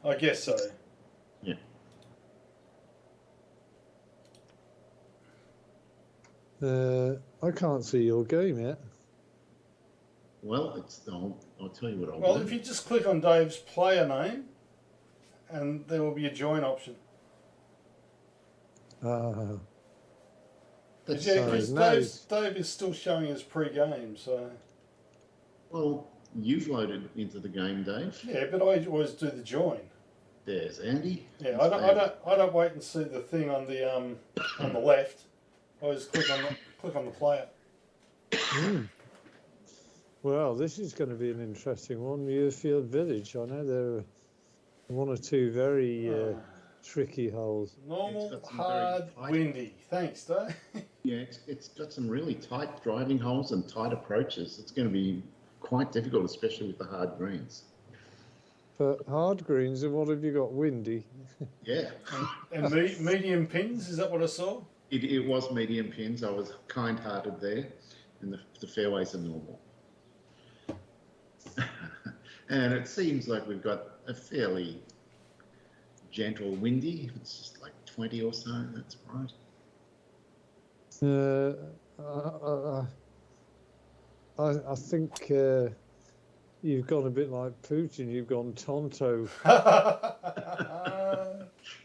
I guess so. Yeah. I can't see your game yet. Well, I'll tell you what I'll Well, do. if you just click on Dave's player name, and there will be a join option. That's Because nice. Dave is still showing his pre-game, so. Well, you've loaded into the game, Dave. Yeah, but I always do the join. There's Andy. Yeah, I don't wait and see the thing on the left. I always click on the player. Well, this is going to be an interesting one. Muirfield Village. I know there are one or two very tricky holes. Normal, hard, windy. Thanks, Dave. Yeah, it's got some really tight driving holes and tight approaches. It's going to be quite difficult, especially with the hard greens. For hard greens, and what have you got? Windy. Yeah. And medium pins, is that what I saw? It was medium pins. I was kind-hearted there, and the fairways are normal. And it seems like we've got a fairly gentle windy. It's just like 20 or so. That's right. I think you've gone a bit like Putin. You've gone Tonto.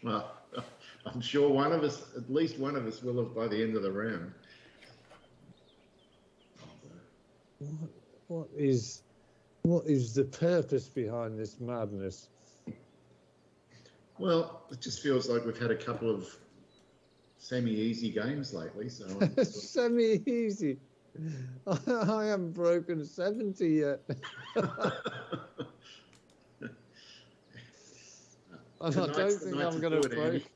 Well, I'm sure at least one of us will have by the end of the round. What is the purpose behind this madness? Well, it just feels like we've had a couple of semi-easy games lately. So Semi-easy. I haven't broken 70 yet. I don't think I'm going to break.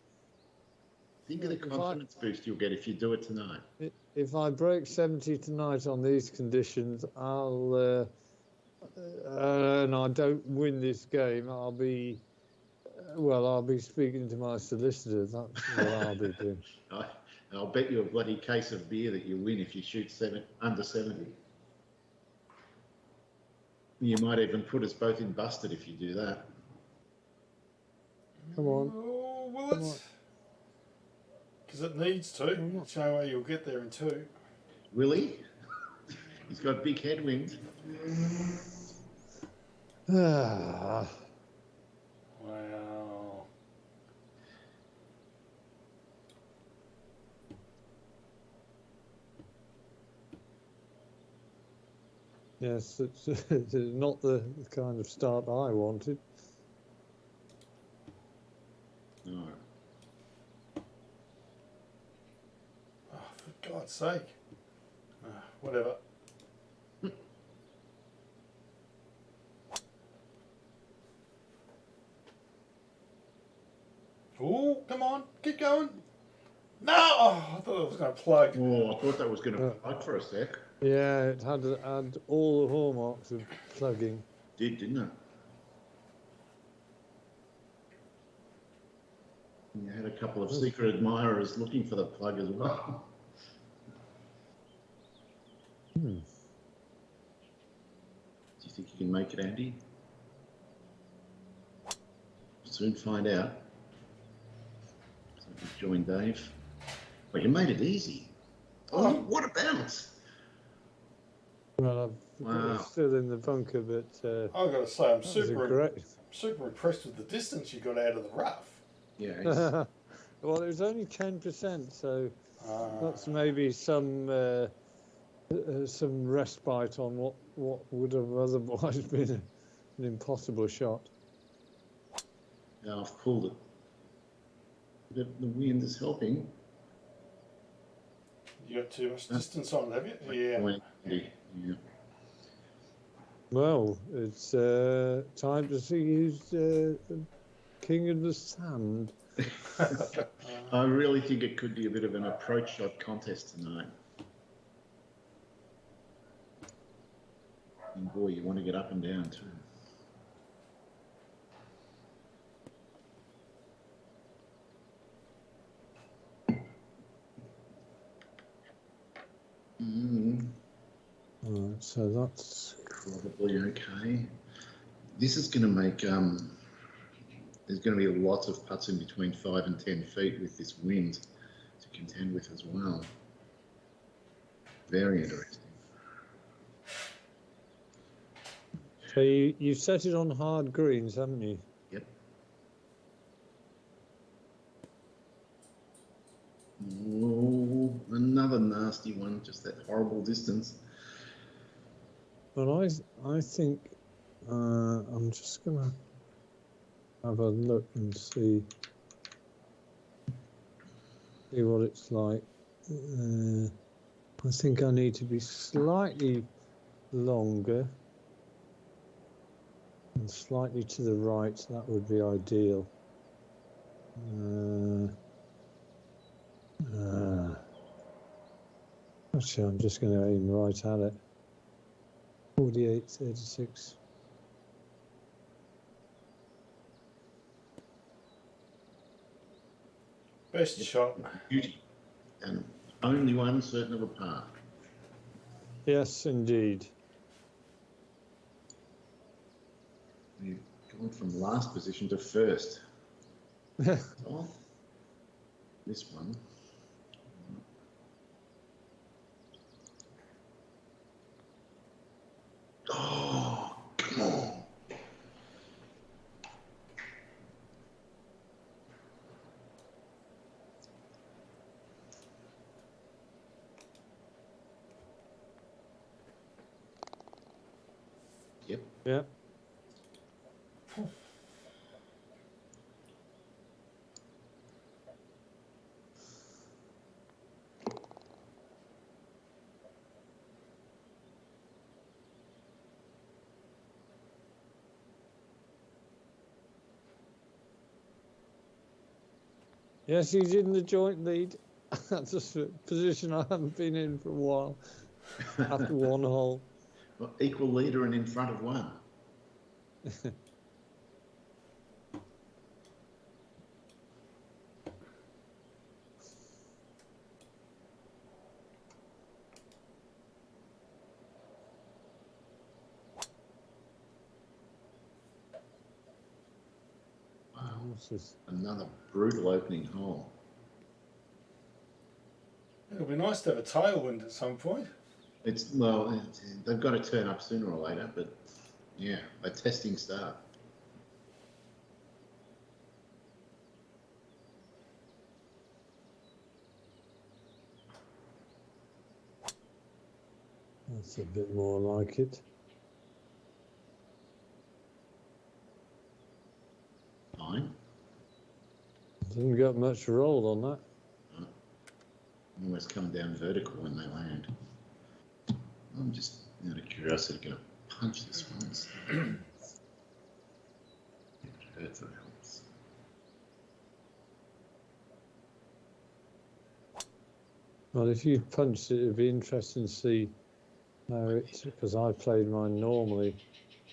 Think of the confidence boost you'll get if you do it tonight. If I break 70 tonight on these conditions, and I don't win this game, I'll be speaking to my solicitor. That's what I'll be doing. I'll bet you a bloody case of beer that you win if you shoot under 70. You might even put us both in busted if you do that. Come on. Oh, will it? Because it needs to. There's no way you'll get there in 2. Will he? He's got big headwinds. Wow. Yes, it's not the kind of start I wanted. No. Oh, for God's sake. Whatever. Oh, come on, keep going. No! Oh, I thought it was going to plug. Oh, I thought that was going to plug for a sec. Yeah, it had all the hallmarks of plugging. Didn't it? And you had a couple of secret admirers looking for the plug as well. Do you think you can make it, Andy? We'll soon find out. So join Dave. Well, you made it easy. Oh, what a bounce! Well, I'm still in the bunker, but I've got to say, I'm super impressed with the distance you got out of the rough. Yeah. Well, it was only 10%, so that's maybe some respite on what would have otherwise been an impossible shot. Now I've pulled it. The wind is helping. You got too much distance on it, have you? Yeah. Yeah. Well, it's time to see who's king of the sand. I really think it could be a bit of an approach shot contest tonight. And boy, you want to get up and down too. All right, so that's probably okay. This is going to make there's going to be lots of putts in between 5 and 10 feet with this wind to contend with as well. Very interesting. So you've set it on hard greens, haven't you? Yep. Oh, another nasty one, just that horrible distance. Well, I think I'm just gonna have a look and see what it's like. I think I need to be slightly longer and slightly to the right. That would be ideal. Actually, I'm just going to aim right at it. 48, 36. Best shot. Beauty. And only one certain of a par. Yes, indeed. We've gone from last position to first. Oh, this one. Oh, come on. Yep. Yeah. Yes, he's in the joint lead. That's a position I haven't been in for a while. After one hole. Well, equal leader and in front of one. Wow. What's this? Another brutal opening hole. It'll be nice to have a tailwind at some point. Well, they've got to turn up sooner or later, but yeah, a testing start. That's a bit more like it. Fine. Didn't get much roll on that. Almost come down vertical when they land. I'm just out of curiosity going to punch this one. It hurts, it helps. Well, if you punched it, it'd be interesting to see how it's, because I played mine normally.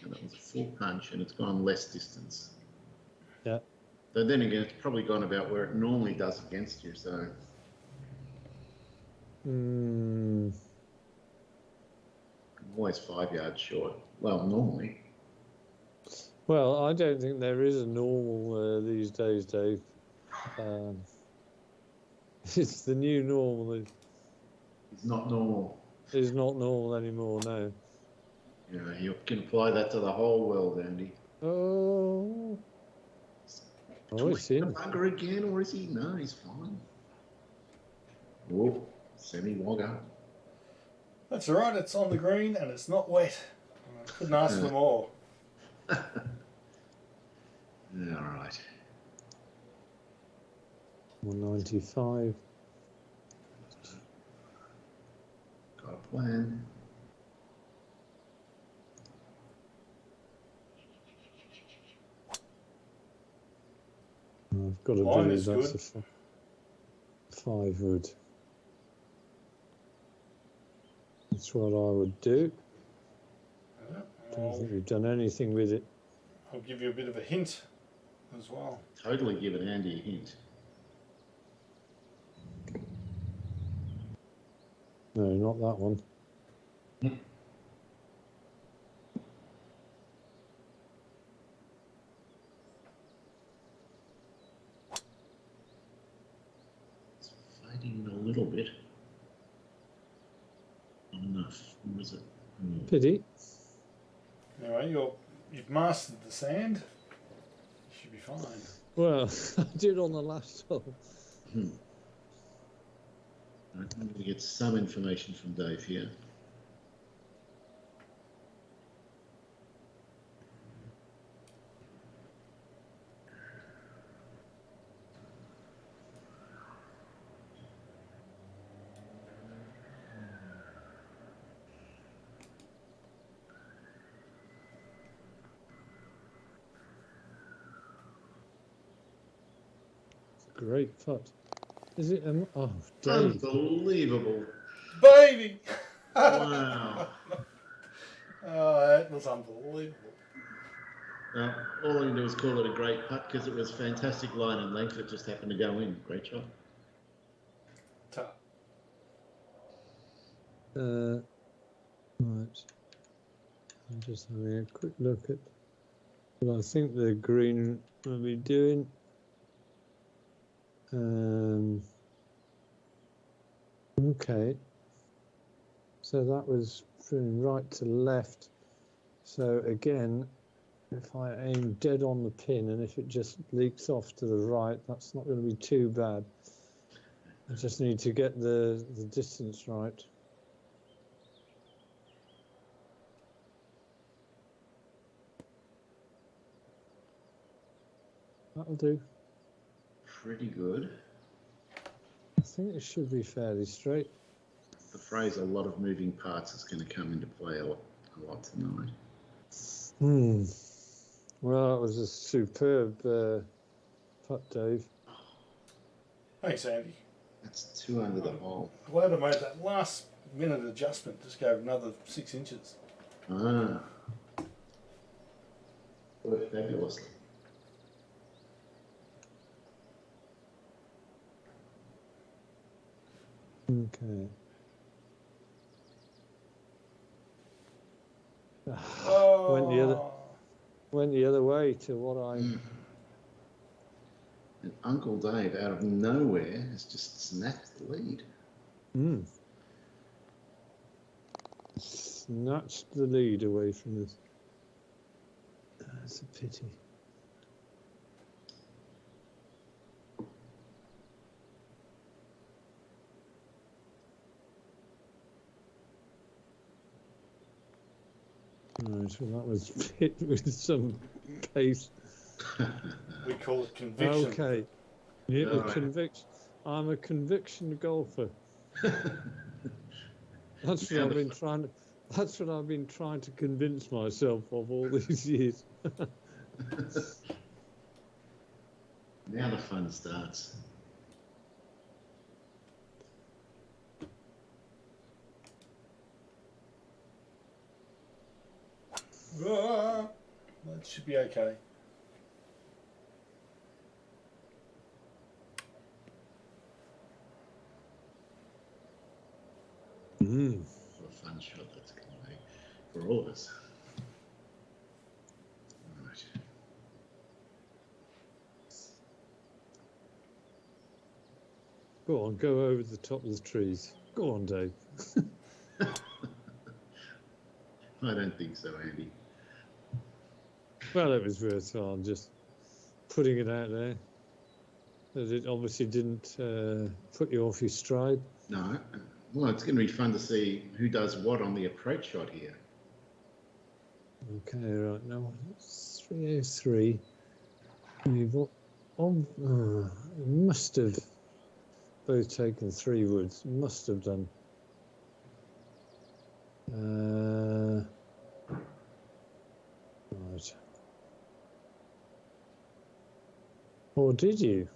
And that was a full punch and it's gone less distance. Yeah. So then again, it's probably gone about where it normally does against you, so. Hmm. I'm always 5 yards short. Well, normally. Well, I don't think there is a normal these days, Dave. It's the new normal. It's not normal. It's not normal anymore, no. You know, you can apply that to the whole world, Andy. Oh. Oh, it's The in. bugger again, or is he? No, he's fine. Oh, semi-wogger. That's all right. It's on the green and it's not wet. I couldn't ask for more. All right. 195. Got a plan. I've got to Line do is that's good. a 5 wood. That's what I would do. Don't think we've done anything with it. I'll give you a bit of a hint as well. Totally given Andy a hint. No, not that one. bit. Not enough. What was it? Pity. Anyway, you've mastered the sand. You should be fine. Well, I did on the last hole. Right, I'm going to get some information from Dave here. Great putt. Is it? Oh, Dave. Unbelievable. Baby! Wow. Oh, that was unbelievable. All I can do is call it a great putt because it was fantastic line and length. It just happened to go in. Great shot. Tough. Right. I'm just having a quick look at what I think the green will be doing. Okay. So that was from right to left. So again, if I aim dead on the pin and if it just leaks off to the right, that's not going to be too bad. I just need to get the distance right. That'll do. Pretty good. I think it should be fairly straight. The phrase "a lot of moving parts" is going to come into play a lot tonight. Well, it was a superb putt, Dave. Thanks, Andy. That's 2 under the hole. Glad I made that last minute adjustment. Just gave another 6 inches. Ah. Worked fabulously. Okay. Oh. Went the other way to what I. And Uncle Dave, out of nowhere, has just snapped the lead. Snatched the lead away from us. That's a pity. Right, well, that was hit with some pace. We call it conviction. Okay. Yeah, All right. conviction. I'm a conviction golfer. That's what I've been trying to. That's what I've been trying to convince myself of all these years. Now the fun starts. Ah, that should be okay. What a fun shot that's going to be for all of us. Right. Go on, go over the top of the trees. Go on, Dave. I don't think so, Andy. Well, it was worthwhile just putting it out there. That it obviously didn't put you off your stride. No. Well, it's going to be fun to see who does what on the approach shot here. Okay, right now it's 303. We've must have both taken 3 woods. Must have done. Right. Or did you?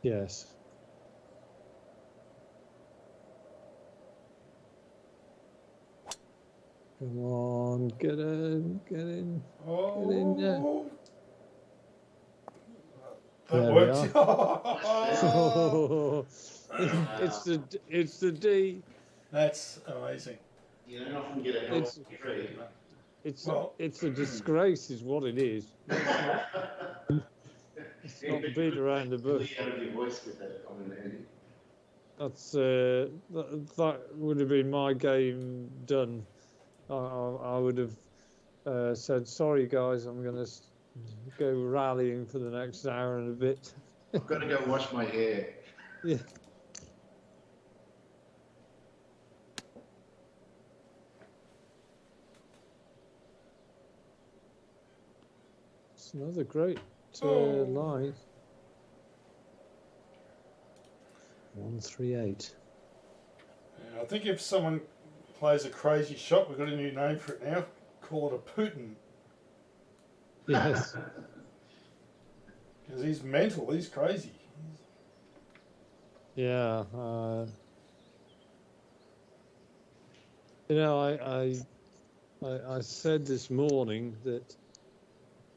Yes. Come on, get in, get in, Oh. get in there. That There works. we it's the D. That's amazing. You don't often get a healthy tree. It's a disgrace, is what it is. It's not beat around the bush. Out of your voice with that comment, Andy. That's that would have been my game done. I would have said, "Sorry, guys, I'm going to go rallying for the next hour and a bit." I've got to go wash my hair. Yeah. It's another great line. 138. Yeah, I think if someone plays a crazy shot, we've got a new name for it now. Call it a Putin. Yes. Because he's mental, he's crazy. Yeah. You know, I said this morning that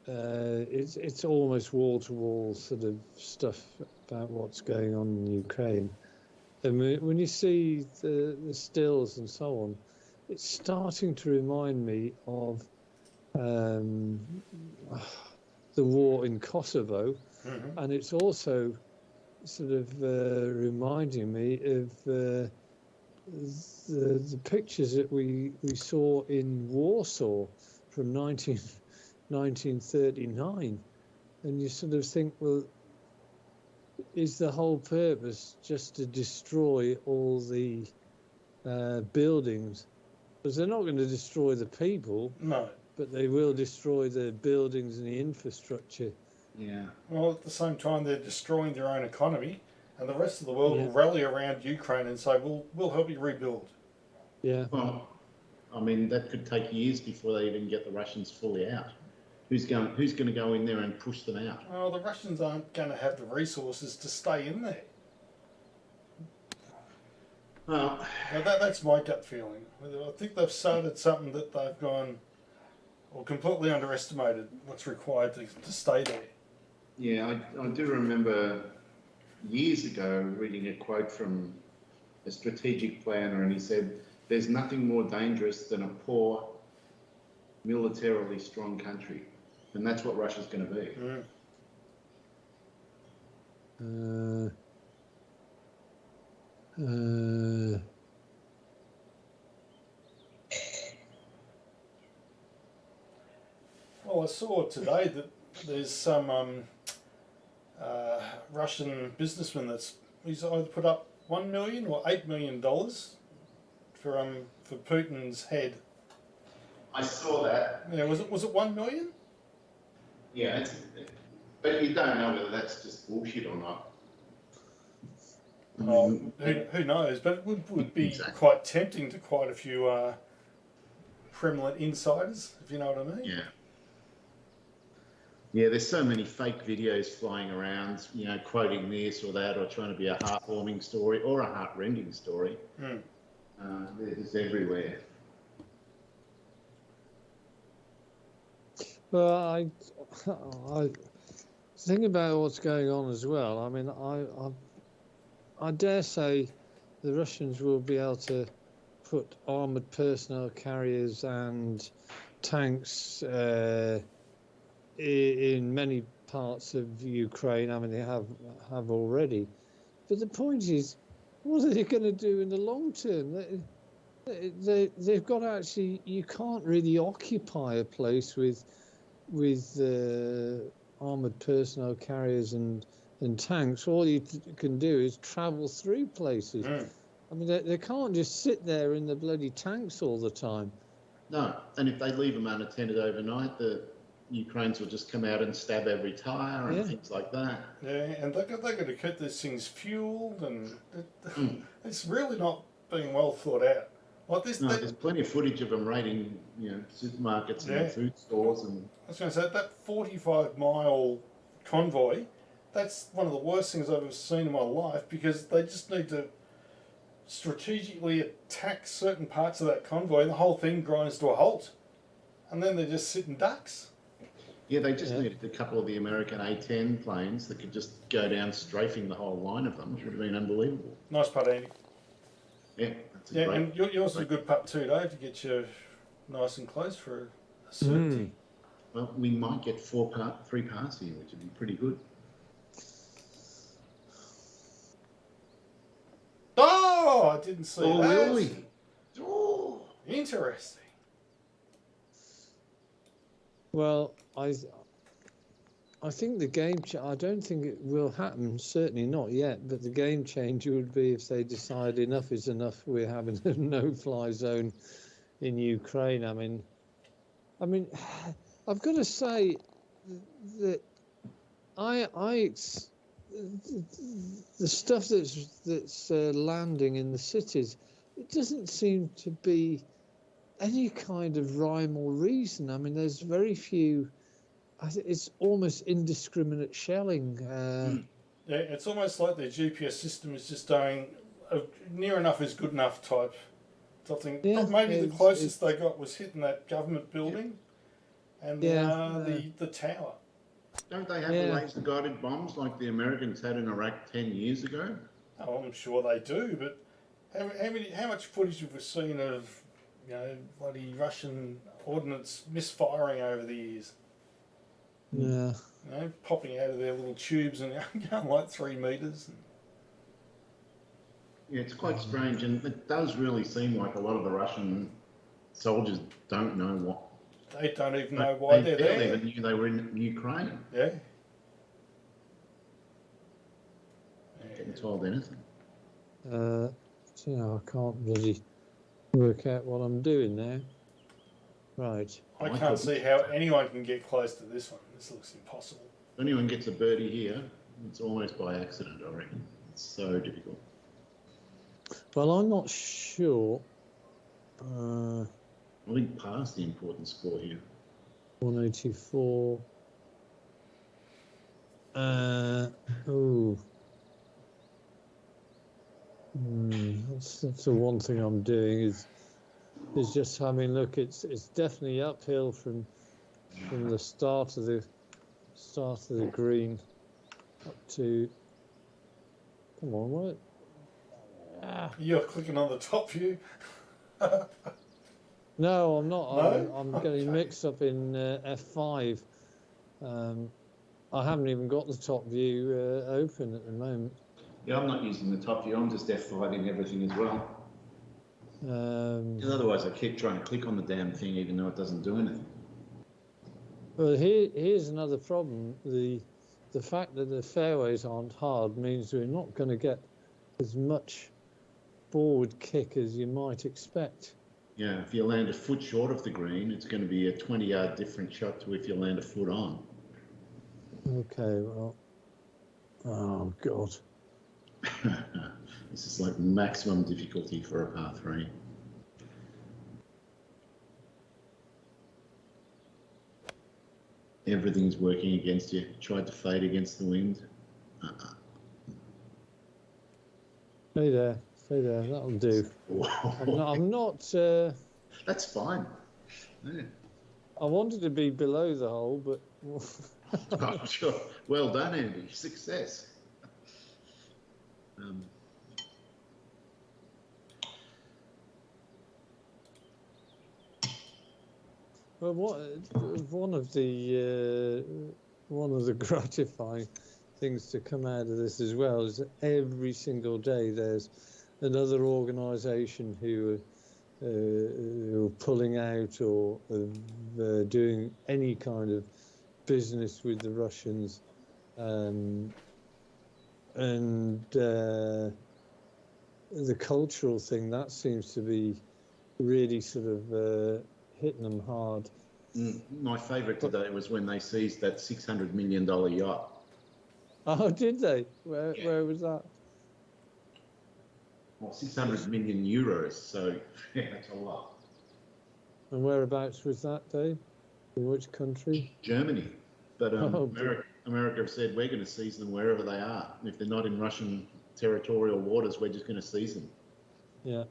it's almost wall to wall sort of stuff about what's going on in Ukraine. And when you see the stills and so on, it's starting to remind me of the war in Kosovo, and it's also sort of reminding me of the pictures that we saw in Warsaw from 1939, and you sort of think, well, is the whole purpose just to destroy all the buildings? Because they're not going to destroy the people. No. But they will destroy the buildings and the infrastructure. Yeah. Well, at the same time, they're destroying their own economy, and the rest of the world Yeah. will rally around Ukraine and say, we'll help you rebuild. Yeah. Well, I mean, that could take years before they even get the Russians fully out. Who's going to go in there and push them out? Oh, the Russians aren't going to have the resources to stay in there. Well, Now that's my gut feeling. I think they've started something that they've gone or completely underestimated what's required to stay there. yeah, I do remember years ago reading a quote from a strategic planner, and he said, "There's nothing more dangerous than a poor, militarily strong country," and that's what Russia's going to be. Well, I saw today that there's some Russian businessman he's either put up $1 million or $8 million for Putin's head. I saw that. Yeah, was it $1 million? Yeah, but you don't know whether that's just bullshit or not. Who knows? But it would be Exactly. quite tempting to quite a few Kremlin insiders, if you know what I mean. Yeah. Yeah, there's so many fake videos flying around, quoting this or that, or trying to be a heartwarming story or a heart-rending story. It's everywhere. Well, I think about what's going on as well. I mean, I dare say the Russians will be able to put armoured personnel carriers and tanks in many parts of Ukraine. I mean, they have already. But the point is, what are they going to do in the long term? They've got to actually. You can't really occupy a place with armoured personnel carriers and tanks. All you can do is travel through places. I mean, they can't just sit there in the bloody tanks all the time. No, and if they leave them unattended overnight, the Ukrainians will just come out and stab every tyre and things like that. Yeah, and they've got to keep these things fueled, and it's really not being well thought out. Like this, there's plenty of footage of them raiding, supermarkets and food stores. And I was going to say, that 45-mile convoy, that's one of the worst things I've ever seen in my life, because they just need to strategically attack certain parts of that convoy and the whole thing grinds to a halt. And then they're just sitting ducks. Yeah, they just needed a couple of the American A-10 planes that could just go down strafing the whole line of them, which would have been unbelievable. Nice putt, Andy. Yeah, that's great, and yours is a good putt too, Dave, to get you nice and close for a certainty. Well, we might get 3 parts here, which would be pretty good. I didn't see Oh, that. really? Oh. Interesting. Well, I think the I don't think it will happen, certainly not yet, but the game changer would be if they decide enough is enough, we're having a no-fly zone in Ukraine. I mean, I've got to say that the stuff that's landing in the cities, it doesn't seem to be any kind of rhyme or reason. I mean, there's very few. It's almost indiscriminate shelling. Yeah, it's almost like their GPS system is just doing a near enough is good enough type thing. Yeah, Maybe the it's- closest they got was hitting that government building and Yeah, the tower. Don't they have Yeah. laser guided bombs like the Americans had in Iraq 10 years ago? Oh, I'm sure they do, but how much footage have we seen of bloody Russian ordnance misfiring over the years? Yeah. Popping out of their little tubes and going like 3 metres. Yeah, it's quite strange, and it does really seem like a lot of the Russian soldiers don't know what. They don't even know why they're barely there. even knew they were in Ukraine. Yeah. Getting told anything. So I can't really work out what I'm doing now. Right. I can't see how anyone can get close to this one. This looks impossible. If anyone gets a birdie here, it's almost by accident, I reckon. It's so difficult. Well, I'm not sure. I think past the important score here. 184. Oh. That's the one thing I'm doing is just having a look. It's definitely uphill from the start of the green up to. Come on, what? You're clicking on the top view. No, I'm not. No? I'm getting mixed up in F5. I haven't even got the top view open at the moment. Yeah, I'm not using the top view. I'm just F5ing everything as well. Otherwise, I keep trying to click on the damn thing, even though it doesn't do anything. Well, here's another problem. The fact that the fairways aren't hard means we're not going to get as much forward kick as you might expect. Yeah, if you land a foot short of the green, it's going to be a 20-yard different shot to if you land a foot on. Okay, well, oh God. This is like maximum difficulty for a par 3. Everything's working against you. Tried to fade against the wind. Stay there, that'll do. I'm not That's fine. Yeah. I wanted to be below the hole, but Oh, sure. Well done, Andy. Success. well, one of the gratifying things to come out of this as well is that every single day there's another organisation who are pulling out or doing any kind of business with the Russians, and the cultural thing that seems to be really sort of hitting them hard. My favourite today was when they seized that $600 million yacht. Oh, did they? Where was that? Well, 600 million euros, so yeah, that's a lot. And whereabouts was that, Dave? In which country? Germany. But Oh, America have said we're going to seize them wherever they are. If they're not in Russian territorial waters, we're just going to seize them. Yeah.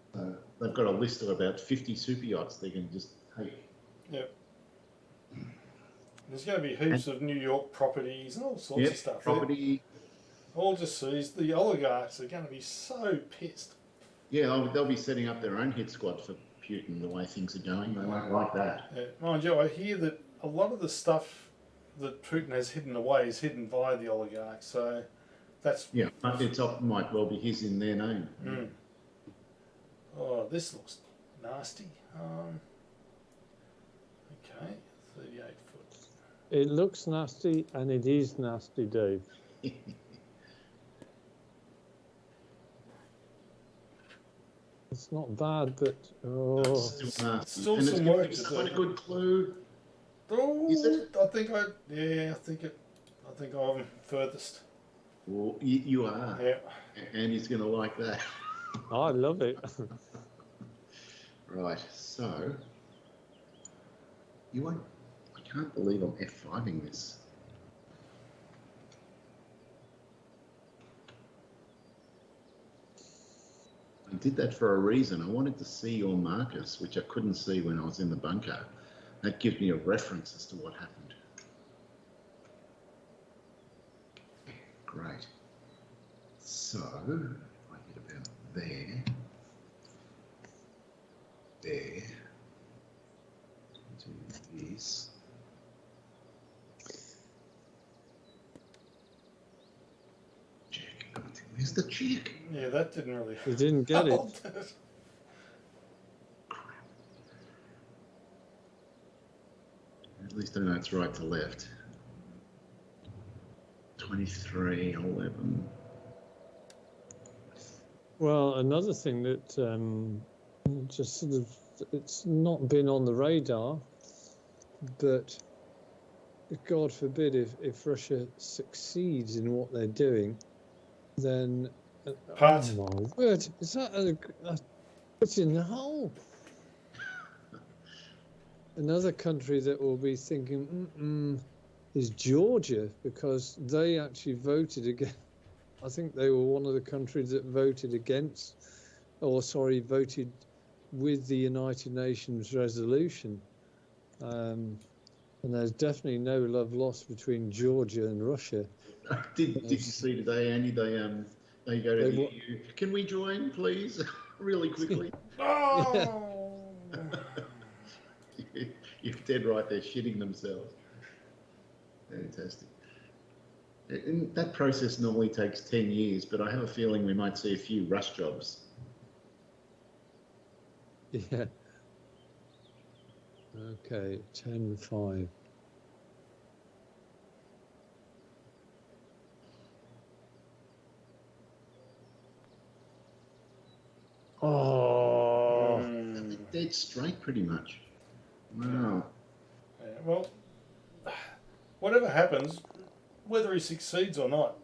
They've got a list of about 50 super yachts they can just take. Yep. There's going to be heaps of New York properties and all sorts of stuff. Property. All just seized. The oligarchs are going to be so pissed. Yeah, they'll be setting up their own hit squad for Putin the way things are going. They won't like that. Yeah. Mind you, I hear that a lot of the stuff that Putin has hidden away is hidden via the oligarchs. So that's Yeah, but it's might well be his in their name. Oh, this looks nasty. Okay, 38 foot. It looks nasty, and it is nasty, Dave. It's not bad, but Still nasty. Still And it's some giving work me to quite a do. good clue. Oh, Is it? I think I'm furthest. Well, you are. Yeah. And he's going to like that. I love it. Right, so you won't. I can't believe I'm F5ing this. I did that for a reason. I wanted to see your markers, which I couldn't see when I was in the bunker. That gives me a reference as to what happened. Great. So, if I get about there, there, do this. Check. Where's the check? Yeah, that didn't really. You didn't get it. help. At least I know it's right to left. 23, 11. Well, another thing that just sort of, it's not been on the radar, but God forbid if Russia succeeds in what they're doing, then Pat. oh my word, is that it's in the hole? Another country that will be thinking is Georgia, because they actually voted again. I think they were one of the countries that voted against, voted with the United Nations resolution. And there's definitely no love lost between Georgia and Russia. Did you see today, Andy? They go to the EU. Can we join, please, really quickly? Oh. You're dead right. They're shitting themselves. Fantastic. And that process normally takes 10 years, but I have a feeling we might see a few rush jobs. Yeah. Okay, 10-5. Oh. Dead straight, pretty much. Wow. Yeah, well, whatever happens, whether he succeeds or not,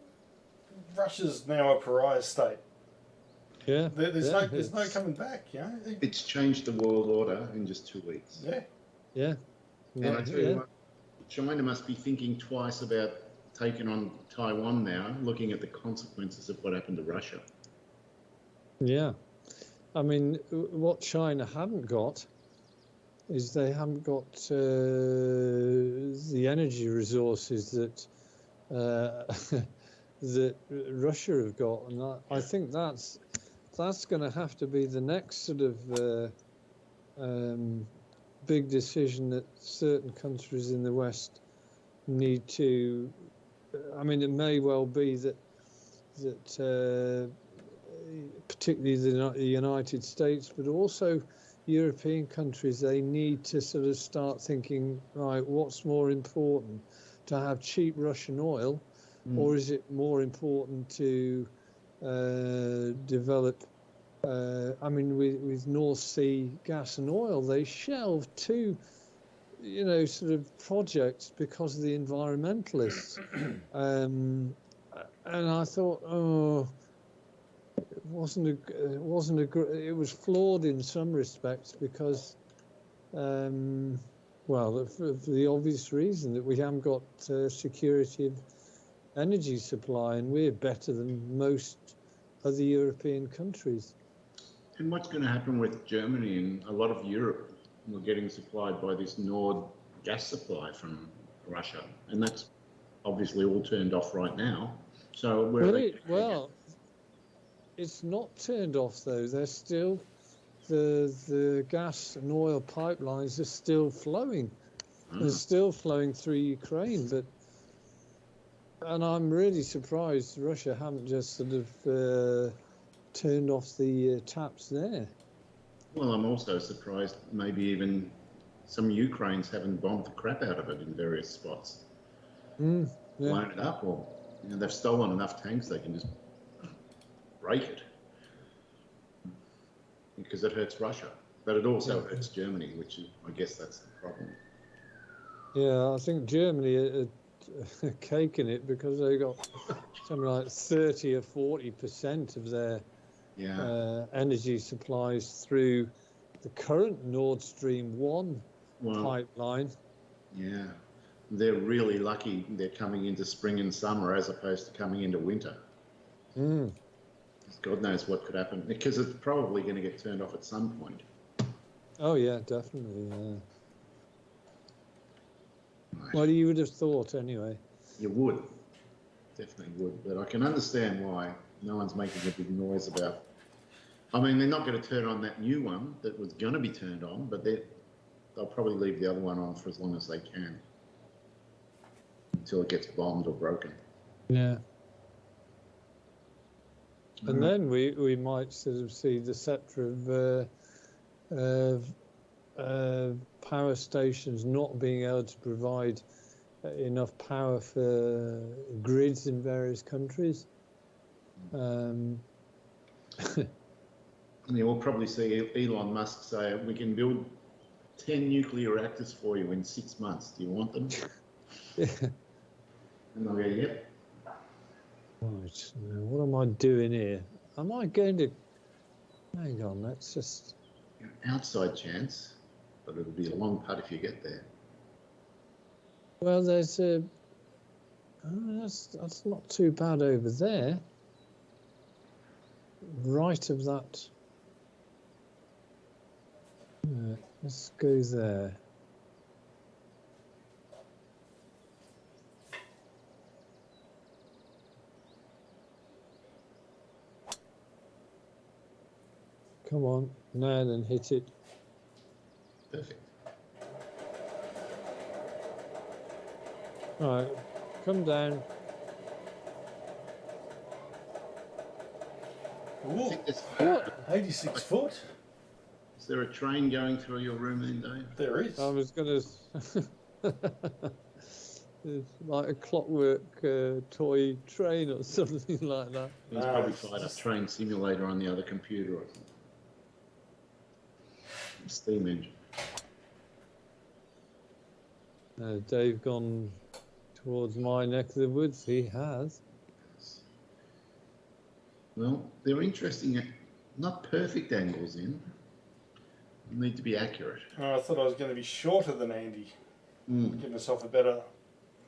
Russia's now a pariah state. Yeah. There's no coming back. You know. It's changed the world order in just 2 weeks. Yeah. Yeah. And I tell you what, China must be thinking twice about taking on Taiwan now, looking at the consequences of what happened to Russia. Yeah. I mean, what China haven't got is they haven't got the energy resources that that Russia have got, and I think that's going to have to be the next sort of big decision that certain countries in the West need to. I mean, it may well be that particularly the United States, but also European countries, they need to sort of start thinking, right, what's more important, to have cheap Russian oil, or is it more important to develop, I mean, with North Sea gas and oil, they shelved two, sort of projects because of the environmentalists. And I thought, it was flawed in some respects because, for the obvious reason that we haven't got security of energy supply, and we're better than most other European countries. And what's going to happen with Germany and a lot of Europe? We're getting supplied by this Nord gas supply from Russia, and that's obviously all turned off right now. So it's not turned off though. They're still the gas and oil pipelines are still flowing. They're still flowing through Ukraine, and I'm really surprised Russia haven't just sort of turned off the taps there. Well, I'm also surprised maybe even some Ukraines haven't bombed the crap out of it in various spots, Yeah. blown it up, or they've stolen enough tanks they can just break it because it hurts Russia, but it also hurts Germany, which is, I guess that's the problem. Yeah, I think Germany are caking it because they got something like 30 or 40% of their energy supplies through the current Nord Stream 1 pipeline. Yeah, they're really lucky they're coming into spring and summer as opposed to coming into winter. God knows what could happen, because it's probably going to get turned off at some point. Oh yeah, definitely. Yeah. Right. Well, you would have thought anyway. You would, definitely would, but I can understand why no one's making a big noise about. I mean, they're not going to turn on that new one that was going to be turned on, but they'll probably leave the other one on for as long as they can until it gets bombed or broken. Yeah. And then we might sort of see the sector of power stations not being able to provide enough power for grids in various countries. We'll probably see Elon Musk say, we can build 10 nuclear reactors for you in 6 months. Do you want them? Yeah. And they'll go, yep. Right, now what am I doing here? Am I going to... Hang on, let's just... An outside chance, but it'll be a long putt if you get there. Well, there's a... that's not too bad over there. Right of that... let's go there. Come on, now then, hit it. Perfect. All right, come down. Ooh, What? 86 foot. Is there a train going through your room then, Dave? There is. I was going to... It's like a clockwork toy train or something like that. He's probably fired up Train Simulator on the other computer or something. Steam engine. Dave gone towards my neck of the woods. He has. Well, they're interesting, not perfect angles in. You need to be accurate. Oh, I thought I was going to be shorter than Andy. Give myself a better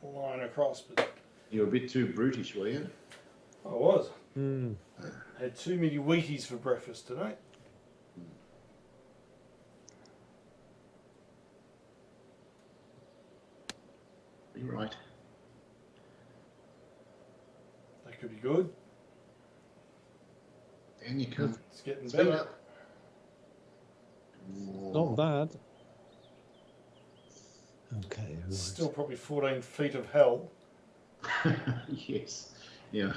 line across, but you were a bit too brutish, were you? I was. Had too many Wheaties for breakfast today. You're right. That could be good. And you can't. It's getting better. Not bad. Okay. Right. Still probably 14 feet of hell. Yes. Yeah.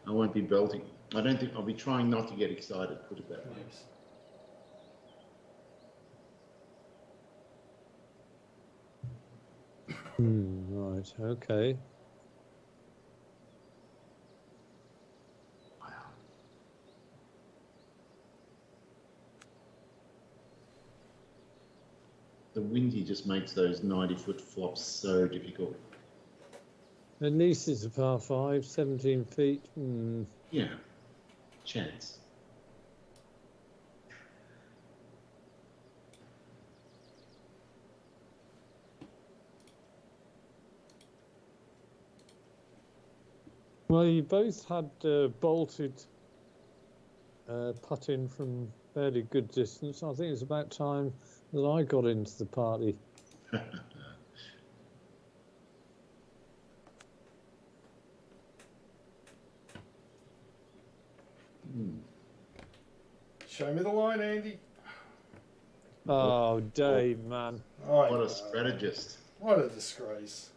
I won't be belting. I don't think I'll be trying not to get excited, put it that way. Yes. Right, okay. Wow. The windy just makes those 90-foot flops so difficult. At least it's a par 5, 17 feet. Yeah. Chance. Well, you both had bolted putt in from fairly good distance. I think it's about time that I got into the party. Show me the line, Andy. Oh, Dave, man. What a strategist. What a disgrace.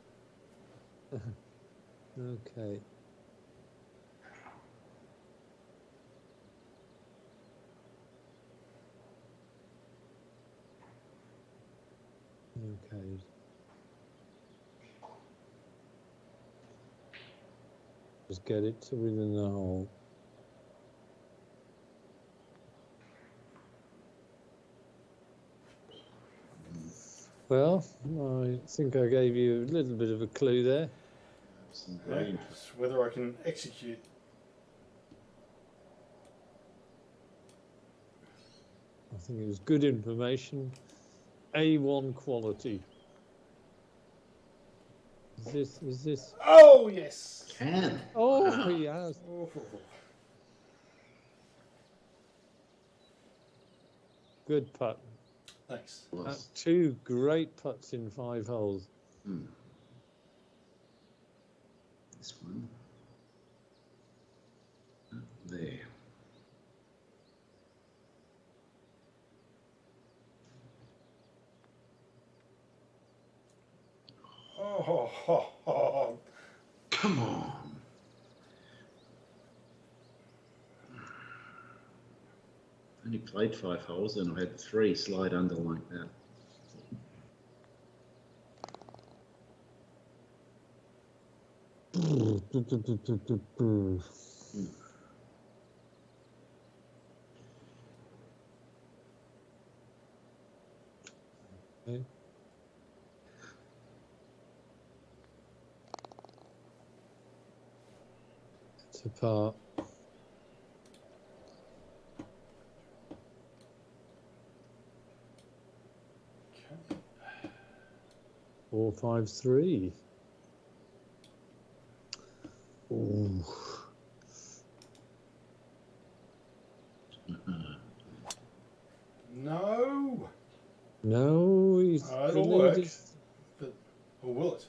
Okay. Just get it to within the hole. Well, I think I gave you a little bit of a clue there. Some Yeah, great interest. it's whether I can execute. I think it was good information, A1 quality. Is this? Oh, yes. Can. Oh, Wow. he has. Oh, Good putt. thanks. Was. 2 great putts in 5 holes. Hmm. This one. There. Oh, Come on. Only played 5 holes and I had 3 slide under like that. Okay. It's a par. okay. 4-5-3. Ooh. No. No, he's the It'll lead work. is. But, or will it?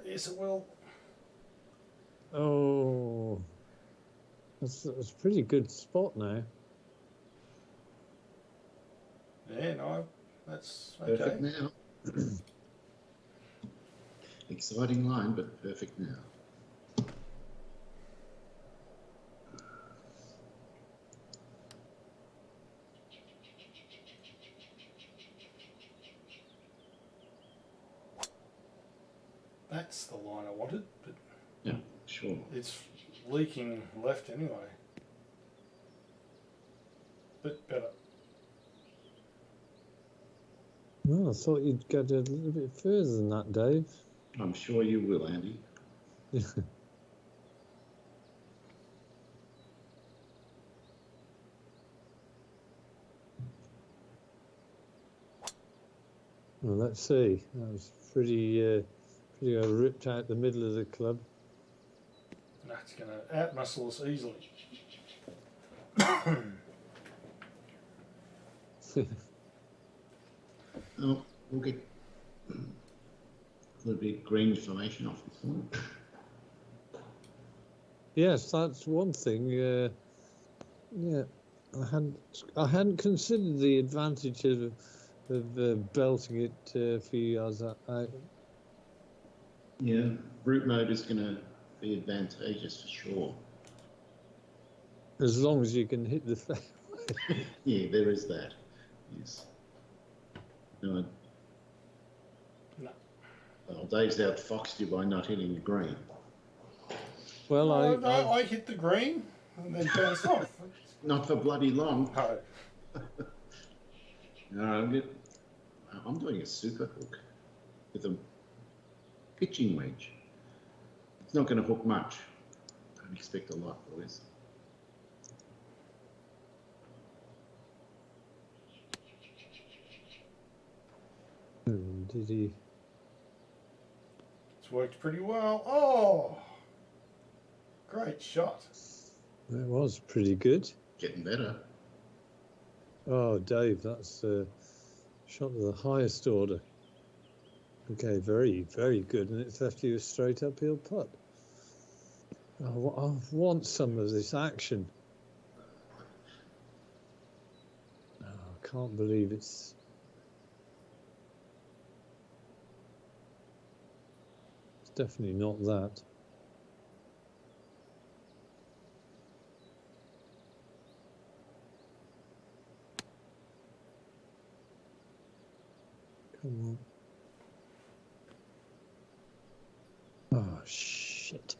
Yes, it will. Oh, that's a pretty good spot now. Yeah, no, that's okay. Perfect now. Exciting line, but perfect now. That's the line I wanted, but Yeah, sure. it's leaking left anyway. Bit better. Well, I thought you'd get a little bit further than that, Dave. I'm sure you will, Andy. Well, let's see. That was pretty well ripped out the middle of the club. That's going to outmuscle us easily. Oh, we'll get a little bit of green information off this one. Yes, that's one thing. Yeah, I hadn't considered the advantage of belting it a few yards out. Yeah, route mode is going to be advantageous for sure. As long as you can hit the fairway. Yeah, there is that. Yes. No. No. Well, Dave's outfoxed you by not hitting the green. Well, I hit the green and then bounced off. Not for bloody long. No. No, I'm doing a super hook with a pitching wedge. It's not going to hook much. Don't expect a lot, boys. did he? It's worked pretty well. Oh, great shot. That was pretty good. Getting better. Oh, Dave, that's a shot of the highest order. Okay, very, very good. And it's left you a straight uphill putt. I want some of this action. Oh, I can't believe it's definitely not that. Come on. Oh, shit.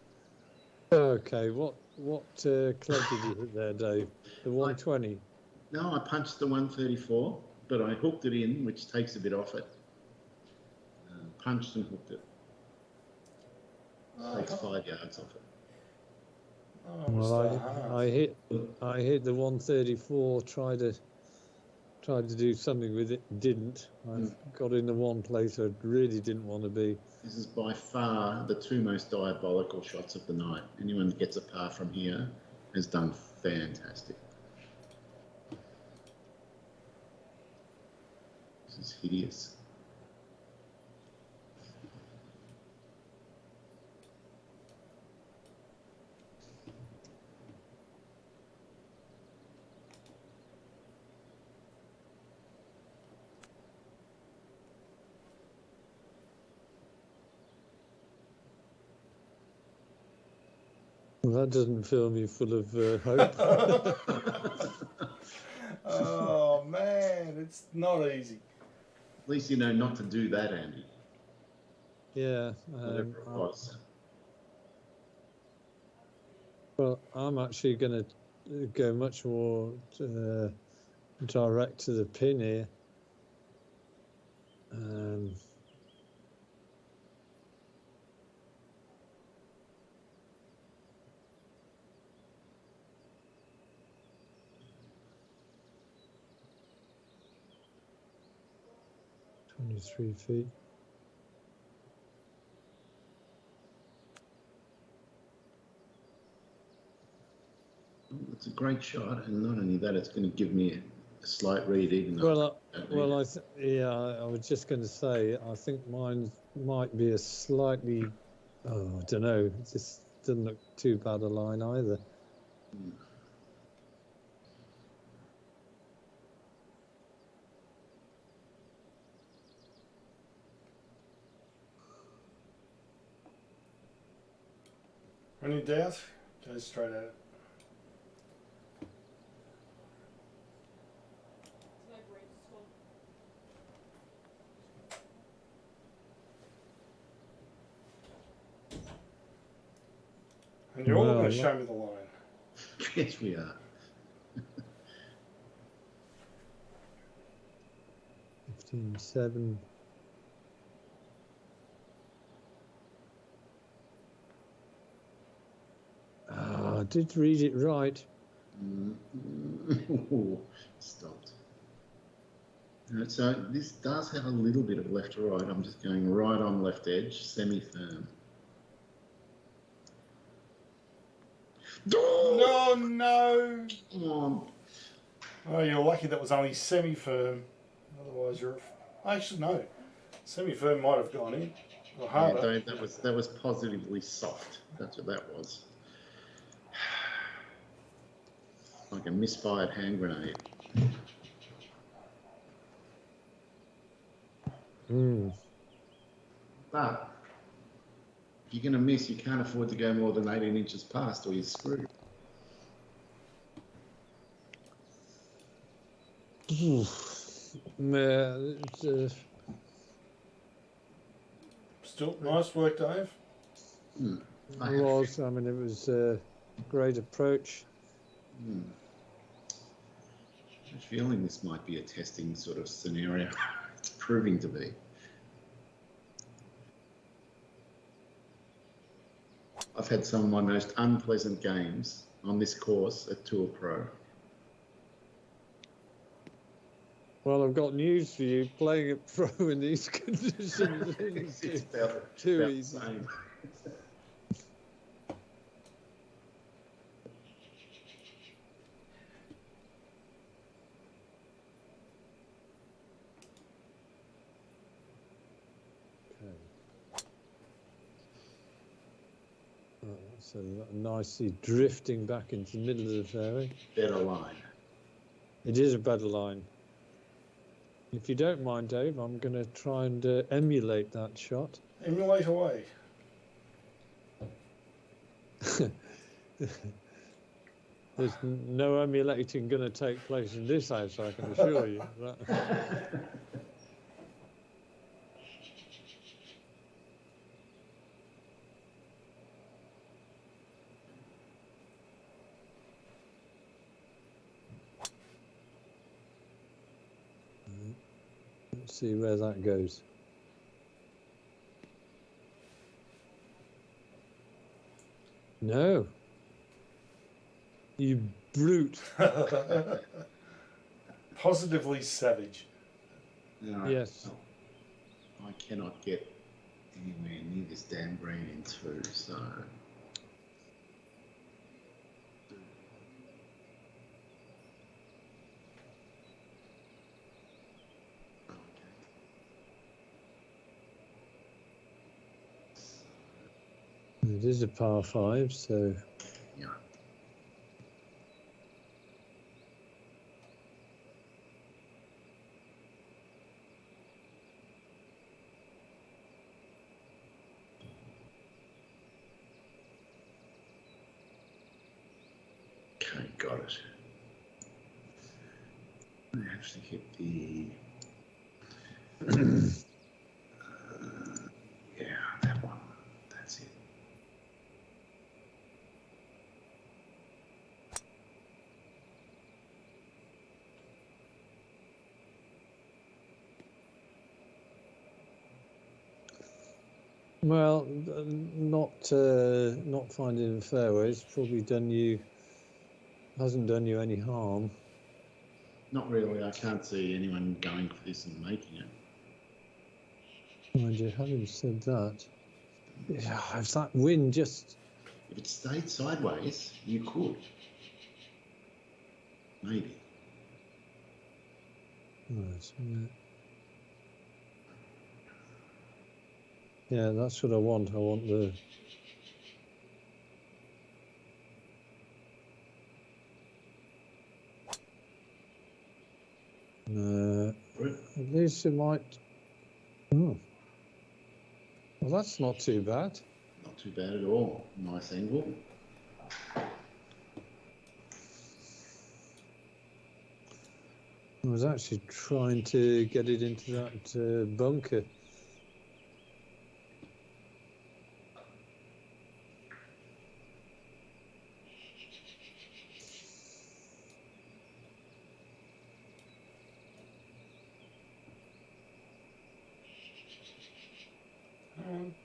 Okay, what club did you hit there, Dave? The 120. No, I punched the 134, but I hooked it in, which takes a bit off it. Punched and hooked it. Takes 5 yards off it. Oh, Well, Mr. Hart. I hit the 134. Tried to do something with it. Didn't. I've got in the one place I really didn't want to be. This is by far the two most diabolical shots of the night. Anyone that gets a par from here has done fantastic. This is hideous. Well, that doesn't fill me full of hope. Oh man, it's not easy. At least you know not to do that, Andy. Yeah. Whatever it was. Well, I'm actually going to go much more direct to the pin here. 23 feet. It's a great shot, and not only that, it's going to give me a slight read, even though. I was just going to say, I think mine might be a slightly, I don't know, it just doesn't look too bad a line either. Any doubt? Go straight at it. And you're all going to show me the line. Yes, we are. 15-7. I did read it right. Stopped. So this does have a little bit of left to right. I'm just going right on left edge, semi-firm. No. Come on. Oh, you're lucky that was only semi-firm. Otherwise, you're... Actually, no. Semi-firm might have gone in. Or harder. Yeah, Dave, that was positively soft. That's what that was. Like a misfired hand grenade. But if you're going to miss, you can't afford to go more than 18 inches past, or you're screwed. Still, nice work, Dave. It was. I mean, it was a great approach. I have a feeling this might be a testing sort of scenario. It's proving to be. I've had some of my most unpleasant games on this course at Tour Pro. Well, I've got news for you. Playing at pro in these conditions It's about too the easy. same. So nicely drifting back into the middle of the fairway. Better line. It is a better line. If you don't mind, Dave, I'm going to try and emulate that shot. Emulate away. There's no emulating going to take place in this house, I can assure you. see where that goes. No. You brute. Positively savage. No, Yes. I cannot get anywhere near this damn green in 2, so. It is a par 5, so Yeah. Okay, got it. I have to hit the. Yeah, that one. That's it. well, not finding the fairways probably hasn't done you any harm. Not really. I can't see anyone going for this and making it. Mind you, having said that, yeah, if that wind just If it stayed sideways, you could. Maybe. right, yeah, that's what I want. I want the at least it might. Oh, well, that's not too bad. Not too bad at all. Nice angle. I was actually trying to get it into that bunker.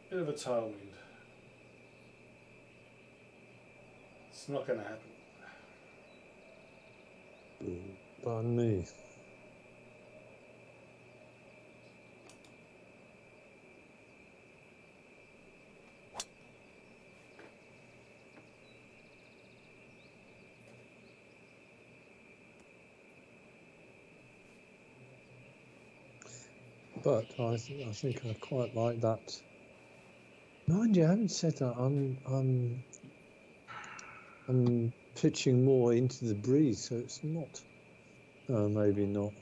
Bit of a tailwind. It's not going to happen. Pardon me. But I think I quite like that. Mind you, having said that, I'm pitching more into the breeze, so it's not. Maybe not.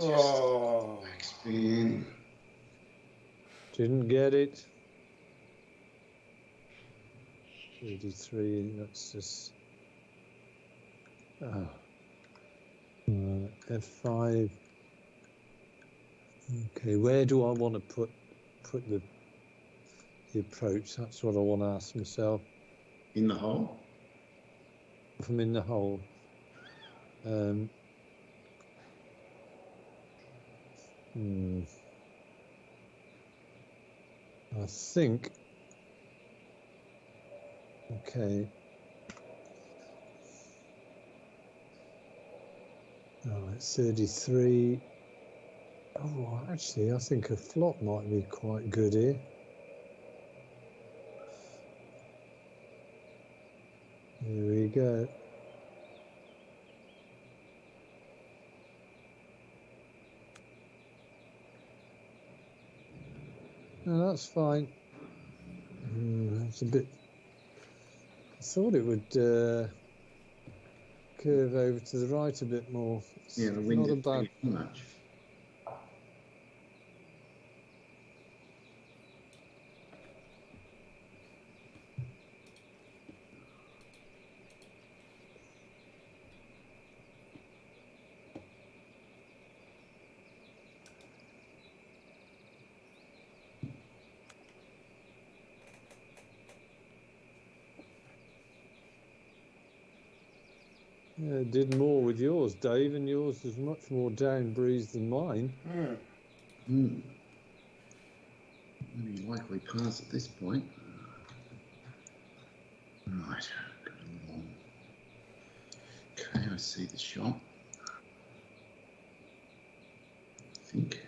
Oh, Backspin. Didn't get it. 33. That's just. F5. Okay, where do I want to put the approach? That's what I want to ask myself. In the hole? If I'm in the hole. I think. Okay. All right, 33. Oh, actually, I think a flop might be quite good here. Here we go. No, that's fine. That's a bit. I thought it would curve over to the right a bit more. It's Yeah, the wind not a didn't bad. bring it too much. It did more with yours, Dave, and yours was much more down breeze than mine. Only likely pass at this point. Right. Okay, I see the shot. I think.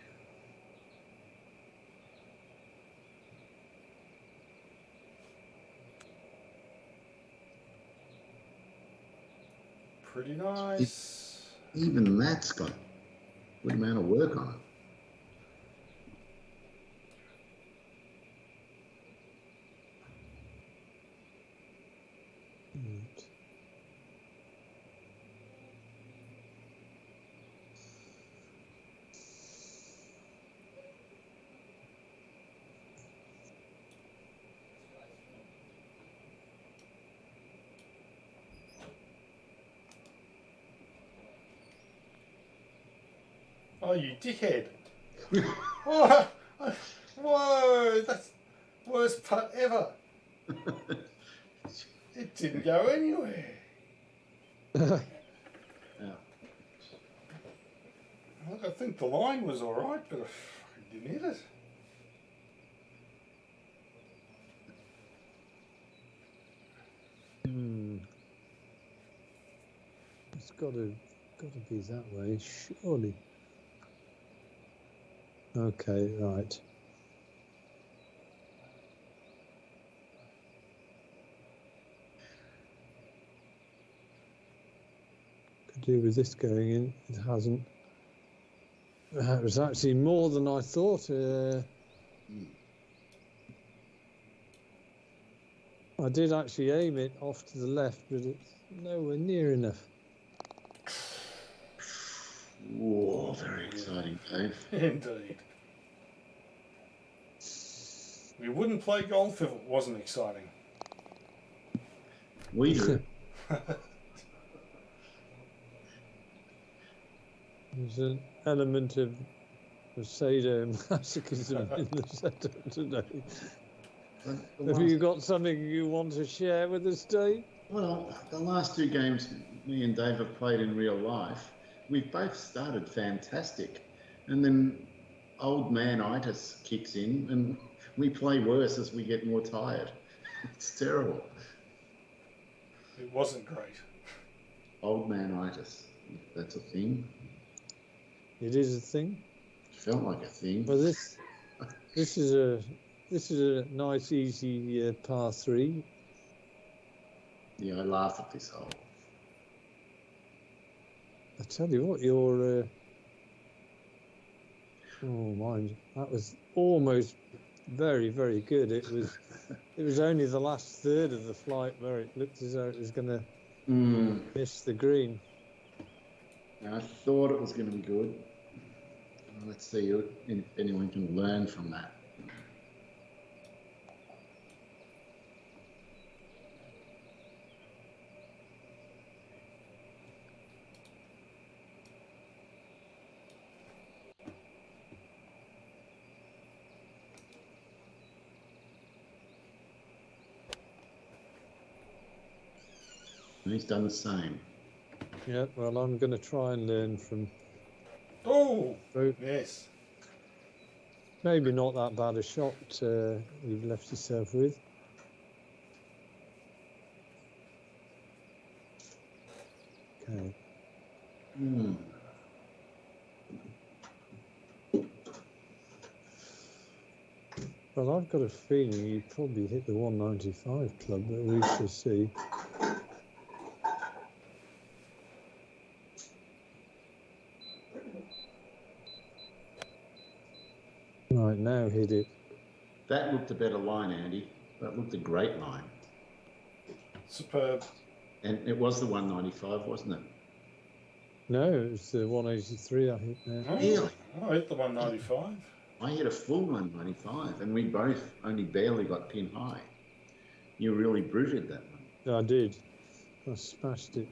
Pretty nice. Even that's got a good amount of work on it. Right. Oh, you dickhead. Whoa, whoa, that's worst putt ever. It didn't go anywhere. Yeah. Look, I think the line was all right, but I didn't hit it. It's got to be that way, surely. Okay, right. Could do with this going in. It hasn't. It was actually more than I thought. I did actually aim it off to the left, but it's nowhere near enough. Whoa, very exciting, Dave. Indeed. We wouldn't play golf if it wasn't exciting. We do. There's an element of sadomasochism in the setup today. Have you got something you want to share with us, Dave? Well, the last two games me and Dave have played in real life, we've both started fantastic. And then old man-itis kicks in and we play worse as we get more tired. It's terrible. It wasn't great. Old man-itis, that's a thing. It is a thing. Felt like a thing. Well, this is a nice, easy par 3. Yeah, I laugh at this hole. I tell you what, your oh mind, that was almost very, very good. It was only the last third of the flight where it looked as though it was going to miss the green. Now, I thought it was going to be good. Let's see if anyone can learn from that. And he's done the same. Yeah, well, I'm going to try and learn from. Oh, yes. Maybe not that bad a shot you've left yourself with. Okay. Well, I've got a feeling you probably hit the 195 club, but we shall see. Right, now hit it. That looked a better line, Andy. That looked a great line. Superb. And it was the 195, wasn't it? No, it was the 183 I hit there. Oh, Really? I hit the 195. I hit a full 195, and we both only barely got pin high. You really bruted that one. I did. I smashed it.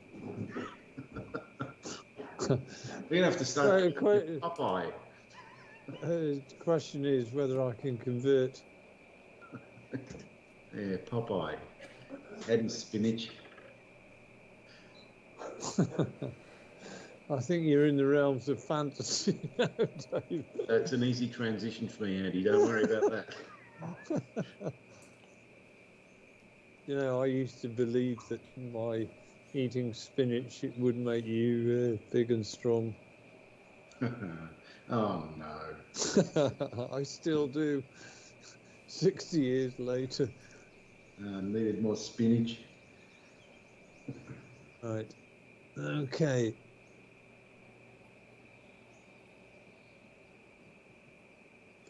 We're going to have to start Popeye. The question is whether I can convert. Yeah, Popeye. Add spinach. I think you're in the realms of fantasy now, Dave. That's an easy transition for me, Andy. Don't worry about that. You know, I used to believe that by eating spinach it would make you big and strong. Oh no. I still do. 60 years later. Needed more spinach. Right. Okay.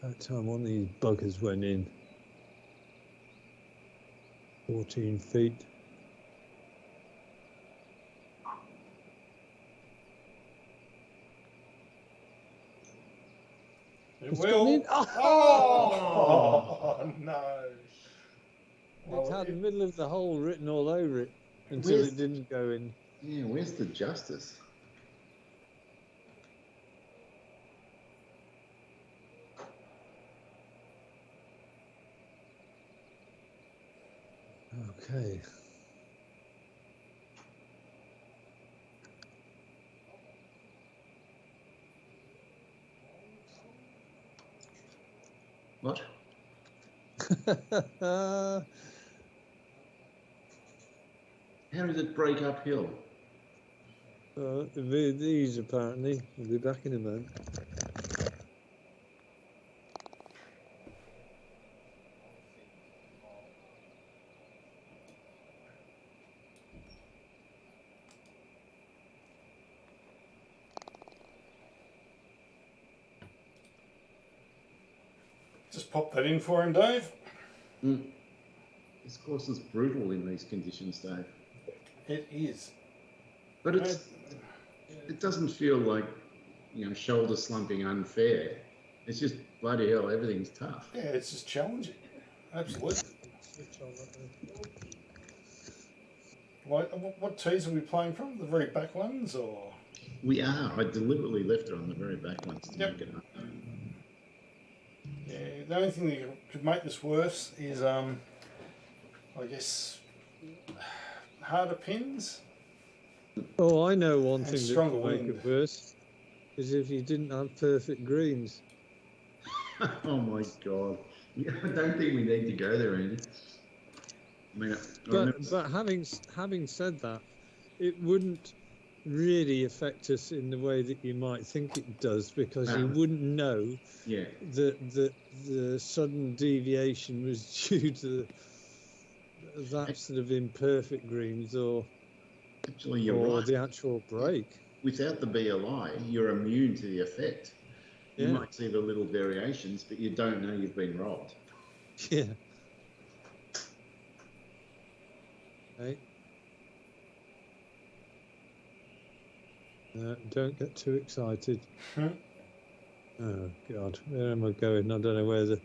That time one of these buggers went in. 14 feet. It It's will. gone in. Oh, no. It had the middle of the hole written all over it until Where's- it didn't go in. Yeah, where's the justice? Okay. What? How does it break uphill? These apparently. We'll be back in a moment. Just pop that in for him, Dave. This course is brutal in these conditions, Dave. It is. But it doesn't feel like, shoulder slumping unfair. It's just bloody hell, everything's tough. Yeah, it's just challenging. Absolutely. What tees are we playing from? The very back ones, or? We are. I deliberately left it on the very back ones to make it up. Yeah, the only thing that could make this worse is, I guess, harder pins. Oh, I know one And thing that stronger could make wind. it worse is if you didn't have perfect greens. Oh my God. I don't think we need to go there, Andy. I mean, But having said that, it wouldn't really affect us in the way that you might think it does, because you wouldn't know that the sudden deviation was due to that sort of imperfect greens or actually, you're right. the actual break. Without the BLI, you're immune to the effect. You Yeah. might see the little variations, but you don't know you've been robbed. Yeah. Okay. Don't get too excited. Oh God, where am I going? I don't know where the.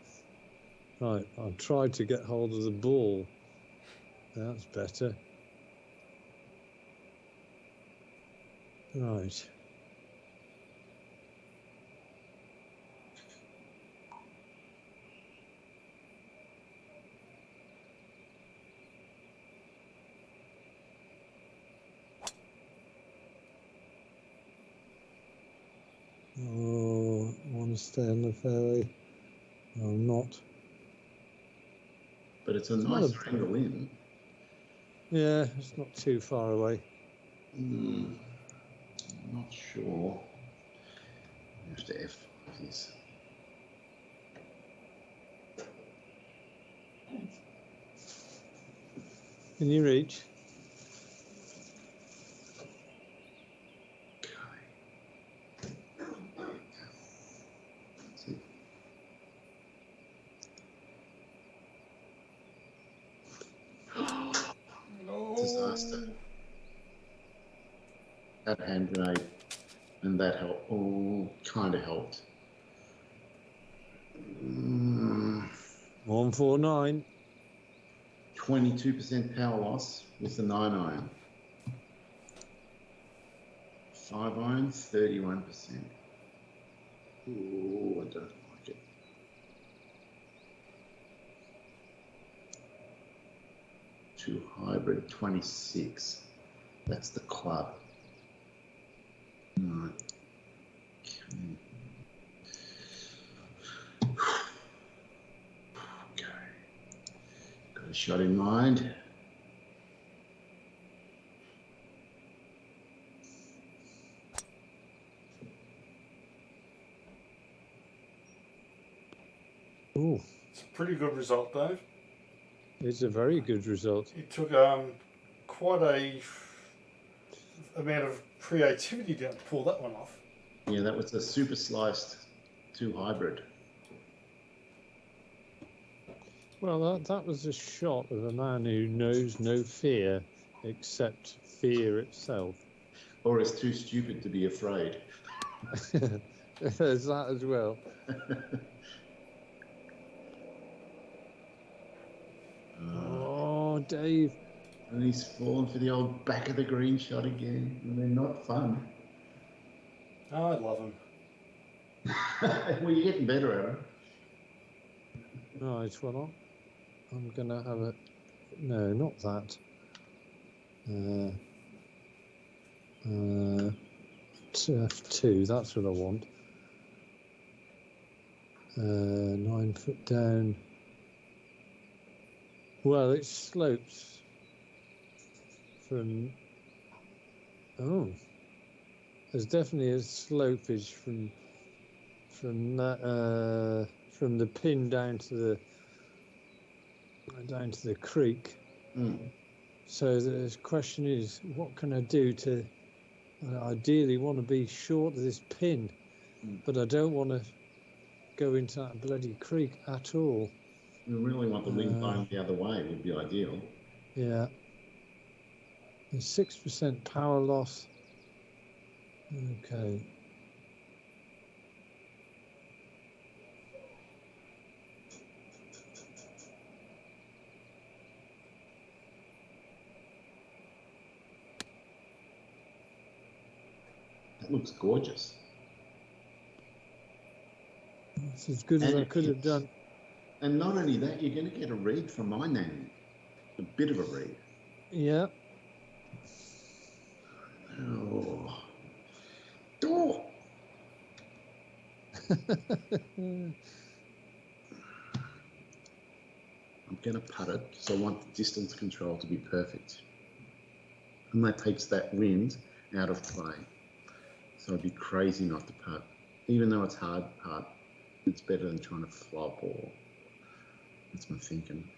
Right, I've tried to get hold of the ball. That's better. Right. Oh, I want to stay on the fairway. Oh, not. But it's a nice angle in. Yeah, it's not too far away. Not sure. I have to F5 this. Can you reach? Disaster. That hand grenade and that helped. Oh, kind of helped. 149. 22% power loss with the 9-iron. 5-iron, 31%. Ooh, I don't like it. 2 hybrid, 26. That's the club. shot in mind. Oh, It's a pretty good result, Dave. it's a very good result. It took quite a amount of creativity to pull that one off. Yeah, that was a super sliced 2 hybrid. Well, that was a shot of a man who knows no fear except fear itself. Or is too stupid to be afraid. There's that as well. Oh, Dave. And he's fallen for the old back of the green shot again. And they're not fun. Oh, I love him. Well, you're getting better at them. Right, well, I'm going to have a... No, not that. F2, that's what I want. 9 foot down. Well, it slopes from... Oh, there's definitely a slopage from that from the pin down to the creek. Mm. So the question is, what can I do to? I ideally want to be short of this pin, but I don't want to go into that bloody creek at all. We really want the wind blowing the other way, would be ideal. Yeah. There's 6% power loss. Okay. That looks gorgeous. It's as good as I could have done. And not only that, you're going to get a read from my nanny. A bit of a read. Yeah. Oh. Oh. I'm going to putt it because I want the distance control to be perfect. And that takes that wind out of play. So I'd be crazy not to putt. Even though it's hard putt, it's better than trying to flop or... That's my thinking.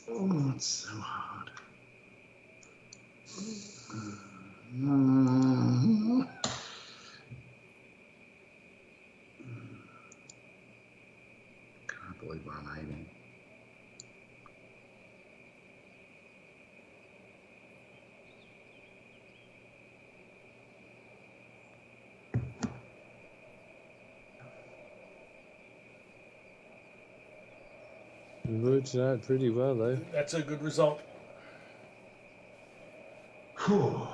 Oh, it's so hard. Can't believe where I'm aiming. It works out pretty well, though. That's a good result. Whew.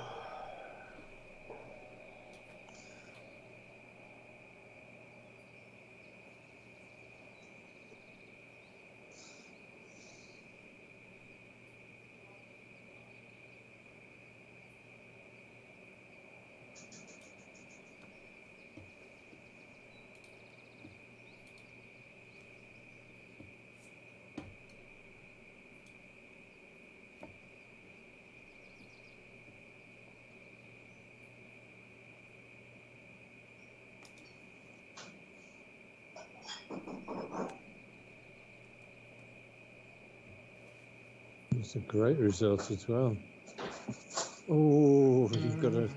It's a great result as well. Oh, you've got a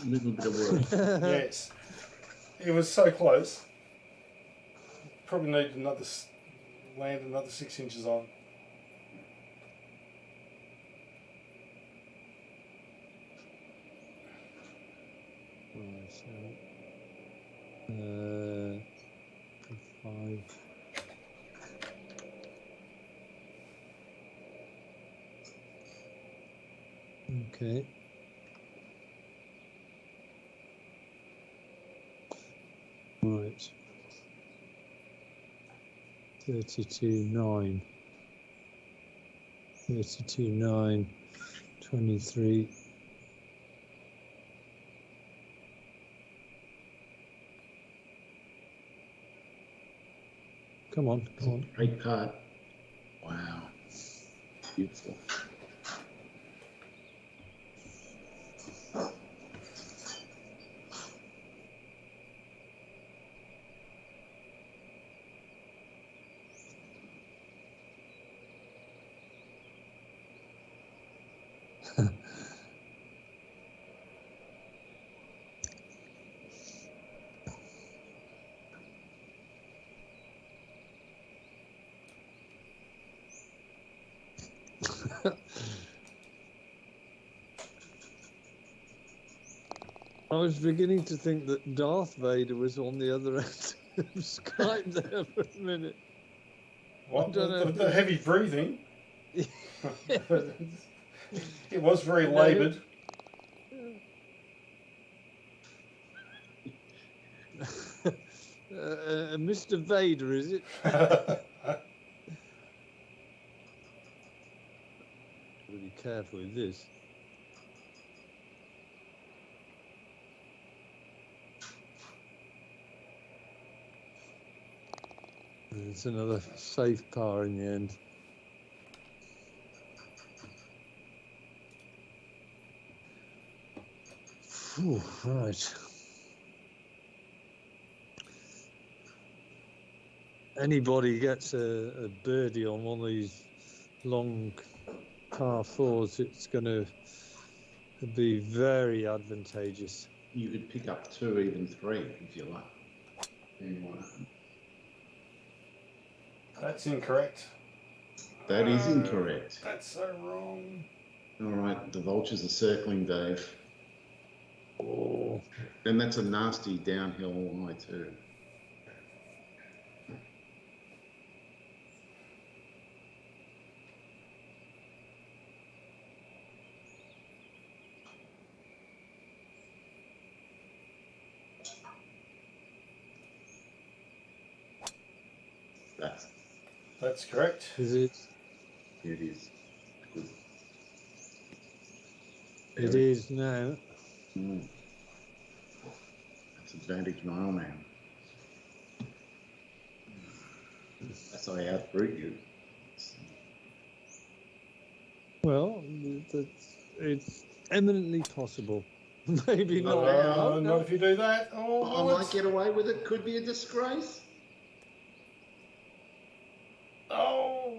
little bit of work. Yes. It was so close. Probably needed land another 6 inches on. Right, so 5. Okay. Right. 32.9. 32.9. 23. Come on, come on. Great putt. Wow. Beautiful. I was beginning to think that Darth Vader was on the other end of Skype there for a minute. What? I don't know. The heavy breathing. It was very No. laboured. Mr. Vader, is it? Really careful with this. It's another safe par in the end. Whew, right. Anybody gets a birdie on one of these long par fours, it's going to be very advantageous. You could pick up 2, even 3, if you like. Anyway. That's incorrect. That is incorrect. That's so wrong. All right, the vultures are circling, Dave. Oh, And that's a nasty downhill lie too. That's correct. is it? It is. Good. It is now. That's advantage Mailman. That's how I outbrute you. Well, it's eminently possible. Maybe not. No, Not if you do that. I might get away with it. Could be a disgrace. Oh,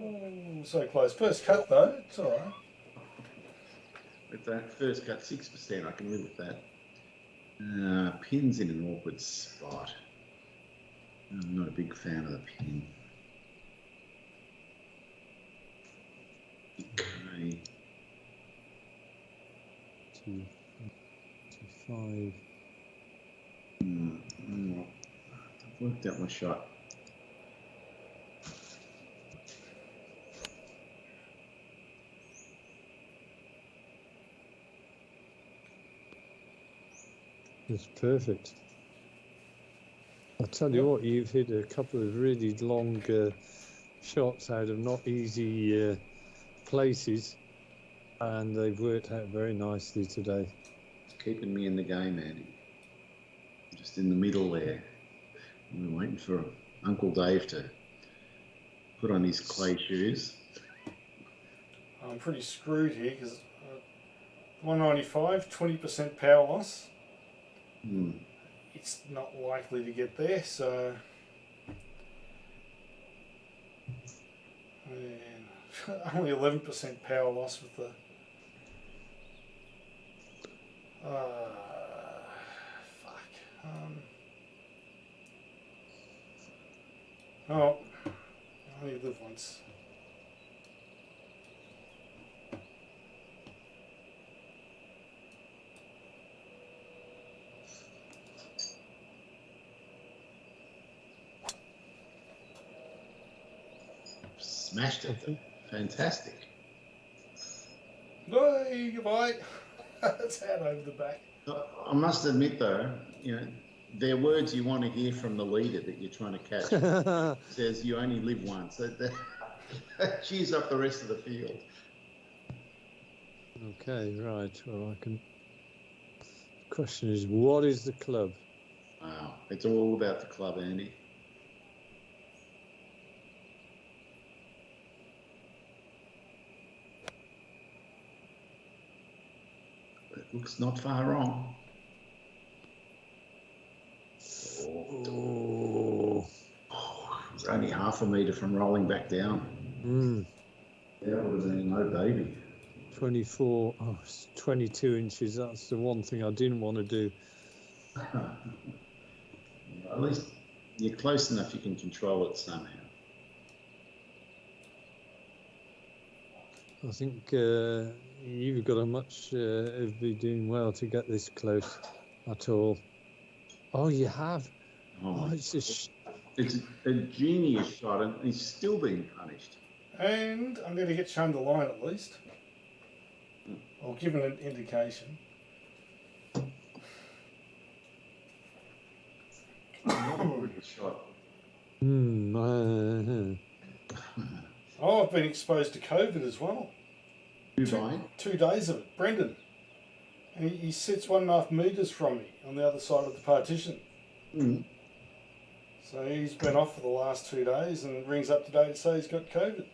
so close. First cut though. It's all right. With that first cut, 6%, I can live with that. Pin's in an awkward spot. I'm not a big fan of the pin. Okay. 2, 5. I've worked out my shot. It's perfect. I'll tell you what, you've hit a couple of really long shots out of not easy places, and they've worked out very nicely today. Keeping me in the game, Andy. Just in the middle there. We're waiting for Uncle Dave to put on his clay shoes. I'm pretty screwed here because 195, 20% power loss. It's not likely to get there, so. And only 11% power loss with the. Fuck. Oh, I only live once. Smashed it. Fantastic. Bye, goodbye. That's out over the back. I must admit, though, they're words you want to hear from the leader that you're trying to catch. Says you only live once. That cheers up the rest of the field. Okay, right. Well, I can. The question is, what is the club? Wow, it's all about the club, Andy. Looks not far wrong. Oh. It was only half a metre from rolling back down. That would have been no baby. 24, oh, it's 22 inches. That's the one thing I didn't want to do. At least you're close enough you can control it somehow. I think you've got a much of be doing well to get this close at all. Oh, you have. Oh, It's it's a genius shot, and he's still being punished. And I'm going to get shown the line at least. I'll give an indication. Good shot. Oh, I've been exposed to COVID as well. Who buying? 2 days of it. Brendan. And he sits 1.5 metres from me on the other side of the partition. So he's been off for the last 2 days and rings up today to say he's got COVID.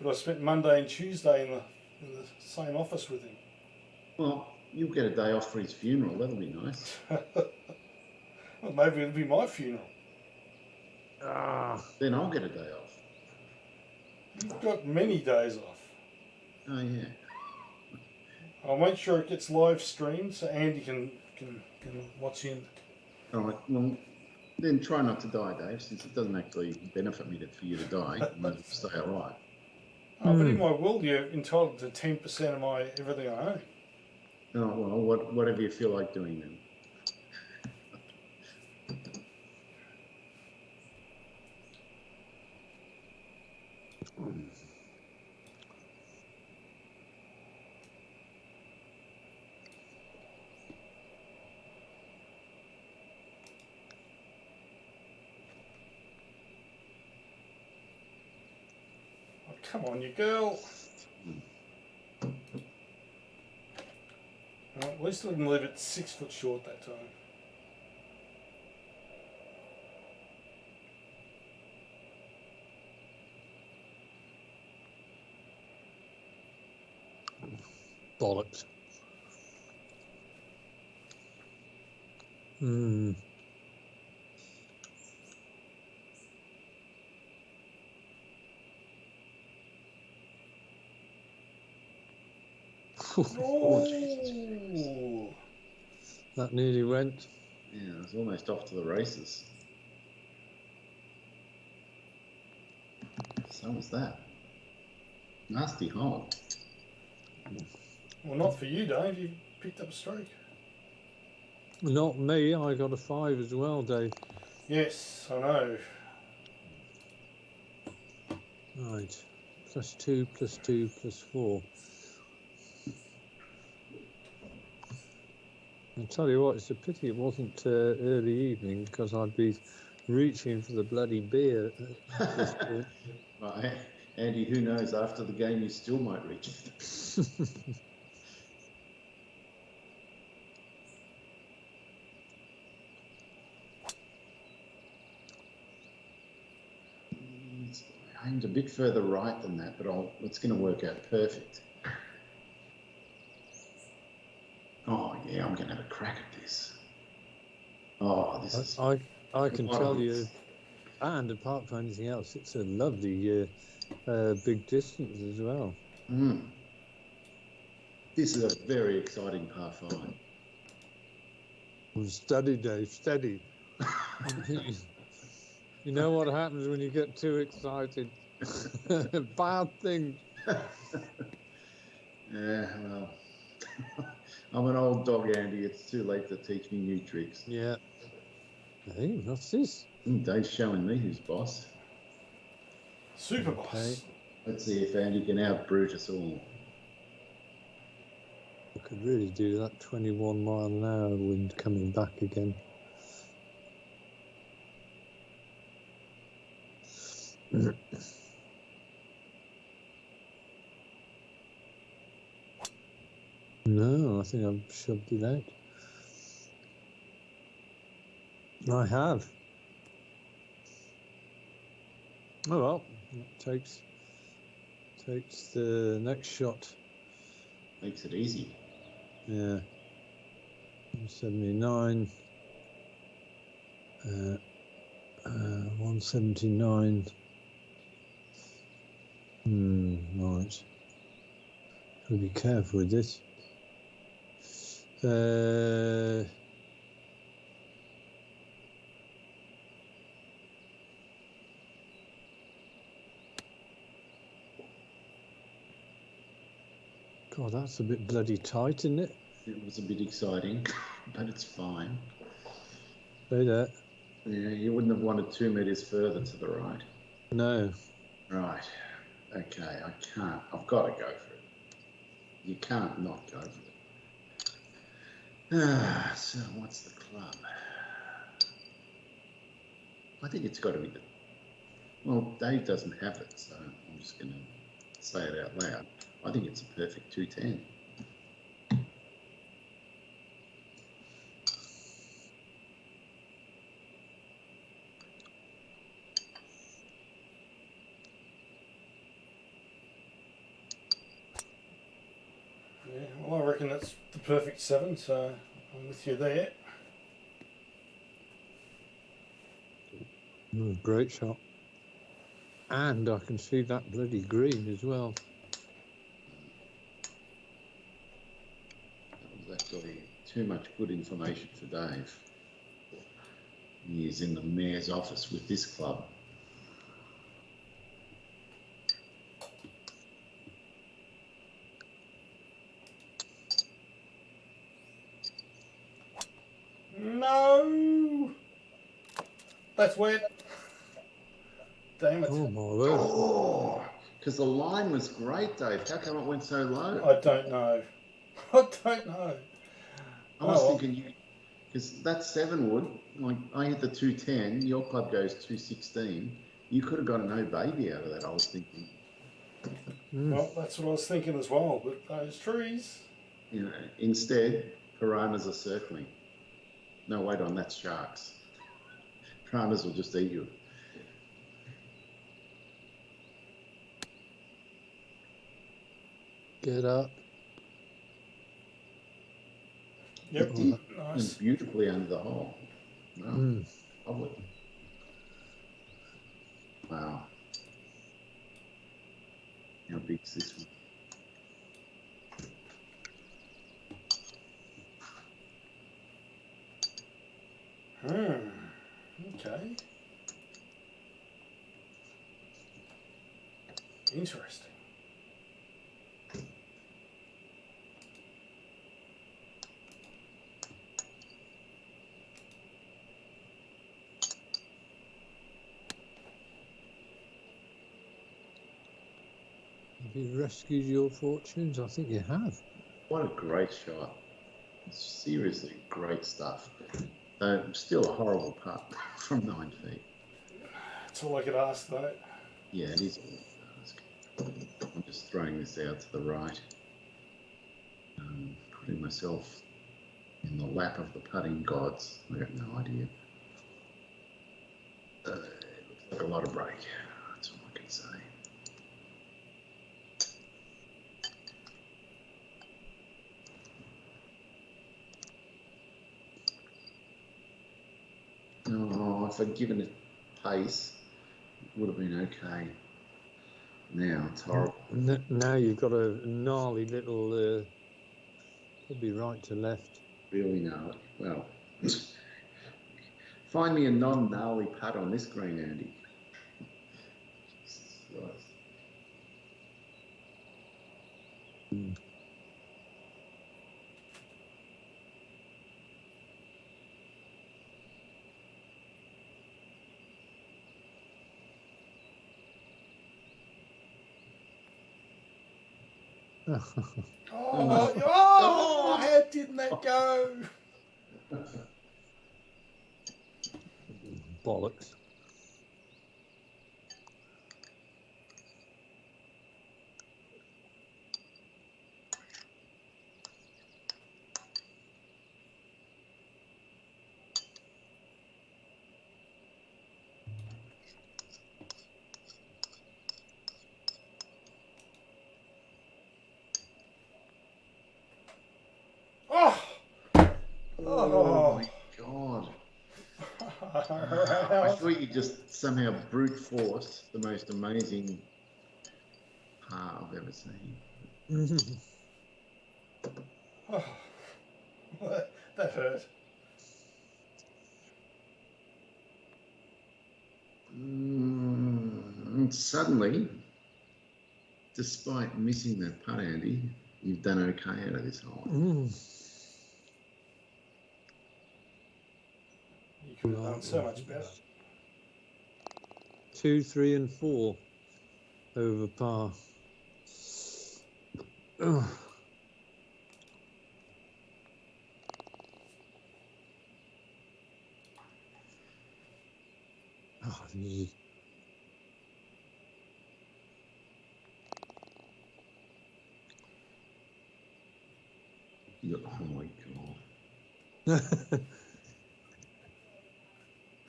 But I spent Monday and Tuesday in the same office with him. Well, you'll get a day off for his funeral. That'll be nice. Well, maybe it'll be my funeral. Then I'll get a day off. You've got many days off. Oh, yeah. I'll make sure it gets live streamed so Andy can watch in. All right. Well, then try not to die, Dave, since it doesn't actually benefit me for you to die. You might stay alive. Oh, but in my will, you're entitled to 10% of my everything I own. Oh, well, whatever you feel like doing then. Oh, come on, you girl. Well, at least I didn't leave it 6 foot short that time. bollocks. Oh, That nearly went. Yeah, it was almost off to the races. So was that. Nasty hole. well, not for you, Dave. You picked up a stroke. Not me. I got a 5 as well, Dave. Yes, I know. Right. +2, +2, +4. I'll tell you what, it's a pity it wasn't early evening, because I'd be reaching for the bloody beer at this point. Right. Andy, who knows, after the game you still might reach it. I aimed a bit further right than that, but it's going to work out perfect. Oh, yeah, I'm going to have a crack at this. Oh, this is... I can tell you, and apart from anything else, it's a lovely big distance as well. This is a very exciting par 5. Steady, Dave, steady. You know what happens when you get too excited? Bad things. Yeah, well, I'm an old dog, Andy. It's too late to teach me new tricks. Yeah. Hey, what's this? Dave's showing me who's boss. Super boss. Okay. Let's see if Andy can out-brute us all. I could really do that 21 mile an hour wind coming back again. No, I think I've shoved it out. I have. Oh well, takes the next shot. Makes it easy. Yeah. 179. 179. Right. Gotta be careful with this. God, that's a bit bloody tight, isn't it? It was a bit exciting, but it's fine. Say that. Yeah, you wouldn't have wanted 2 meters further to the right. No. Right. Okay, I can't. I've got to go for it. You can't not go for it. So what's the club? I think it's got to be the... Well, Dave doesn't have it, so I'm just going to say it out loud. I think it's a perfect 210. Yeah, well, I reckon that's the perfect 7, so I'm with you there. Great shot. And I can see that bloody green as well. That was actually too much good information for Dave. He is in the mayor's office with this club. No! That's wet. Damn it. Oh my word. Oh, because the line was great, Dave. How come it went so low? I don't know. I don't know. I was thinking you, because that 7 wood, like I hit the 210, your club goes 216. You could have got a no baby out of that, I was thinking. Well, that's what I was thinking as well, but those trees. You know, instead, piranhas are circling. No, wait on, that's sharks. Piranhas will just eat you. Get up. Yep, It did. nice. Went beautifully under the hole. Wow, lovely. Wow. How big's this one? Okay. Interesting. Have you rescued your fortunes? I think you have. What a great shot. Seriously, great stuff. Still a horrible putt from 9 feet. That's all I could ask, though. Yeah, it is all you can ask. I'm just throwing this out to the right. Putting myself in the lap of the putting gods. I got no idea. It looks like a lot of break. That's all I can say. Oh, if I'd given it pace, it would have been okay. Now it's horrible. Now you've got a gnarly little, probably right to left. Really gnarly. Well, find me a non-gnarly putt on this green, Andy. Jesus Christ. Oh, how didn't that go? Bollocks. Oh Oh, my God. I Ralph. thought you just somehow brute force the most amazing par I've ever seen. Oh, that hurt. And suddenly, despite missing that putt, Andy, you've done okay out of this hole. You could have done so much better. 2, 3, and 4 over par. Oh, this is Oh my God.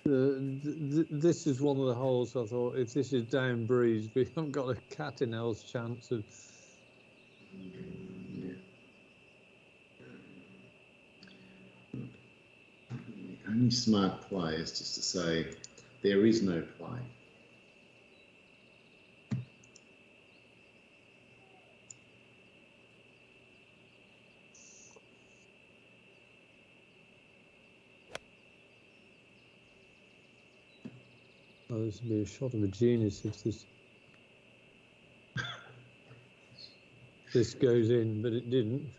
This is one of the holes I thought, if this is down breeze, we haven't got a cat in hell's chance of. Yeah. Only smart play is just to say there is no play. Oh, this would be a shot of a genius if this goes in, but it didn't.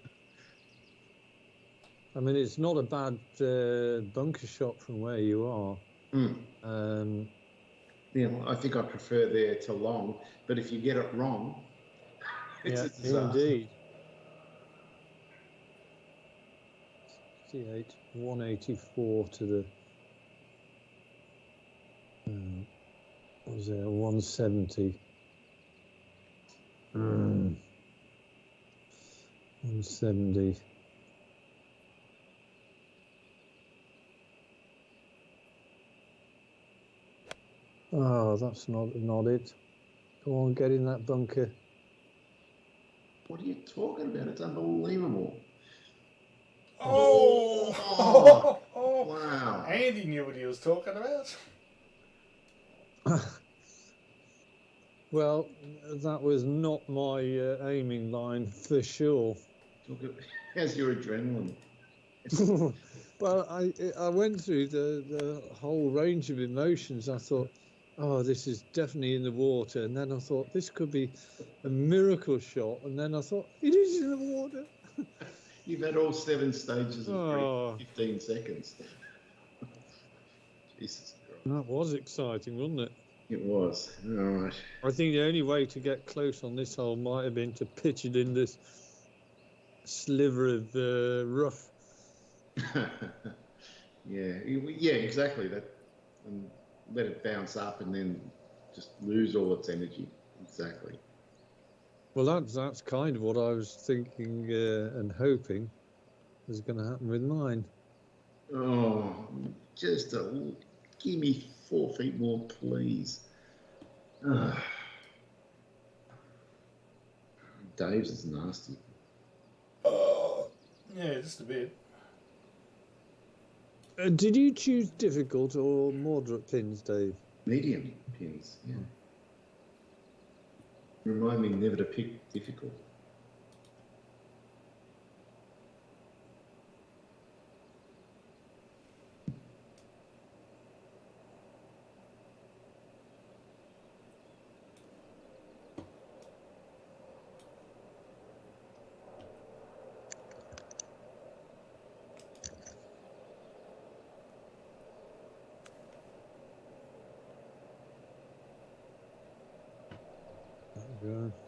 I mean, it's not a bad bunker shot from where you are. Yeah, well, I think I prefer there to long, but if you get it wrong, it's a disaster. Indeed. 68, 184 to the. What was there? 170. 170. Oh, that's not it. Go on, get in that bunker. What are you talking about? It's unbelievable. Oh! Wow. Andy knew what he was talking about. Well, that was not my aiming line for sure. How's your adrenaline? Well, I went through the whole range of emotions. I thought, oh, this is definitely in the water. And then I thought, this could be a miracle shot. And then I thought, it is in the water. You've had all 7 stages of 15 seconds. Jesus Christ. That was exciting, wasn't it? It was. All right. I think the only way to get close on this hole might have been to pitch it in this sliver of rough. yeah, exactly. That, and let it bounce up and then just lose all its energy. Exactly. Well, that's kind of what I was thinking and hoping was going to happen with mine. Oh, just give me 4 feet more, please. Dave's is nasty. Yeah, just a bit. Did you choose difficult or moderate pins, Dave? Medium pins, yeah. Remind me never to pick difficult.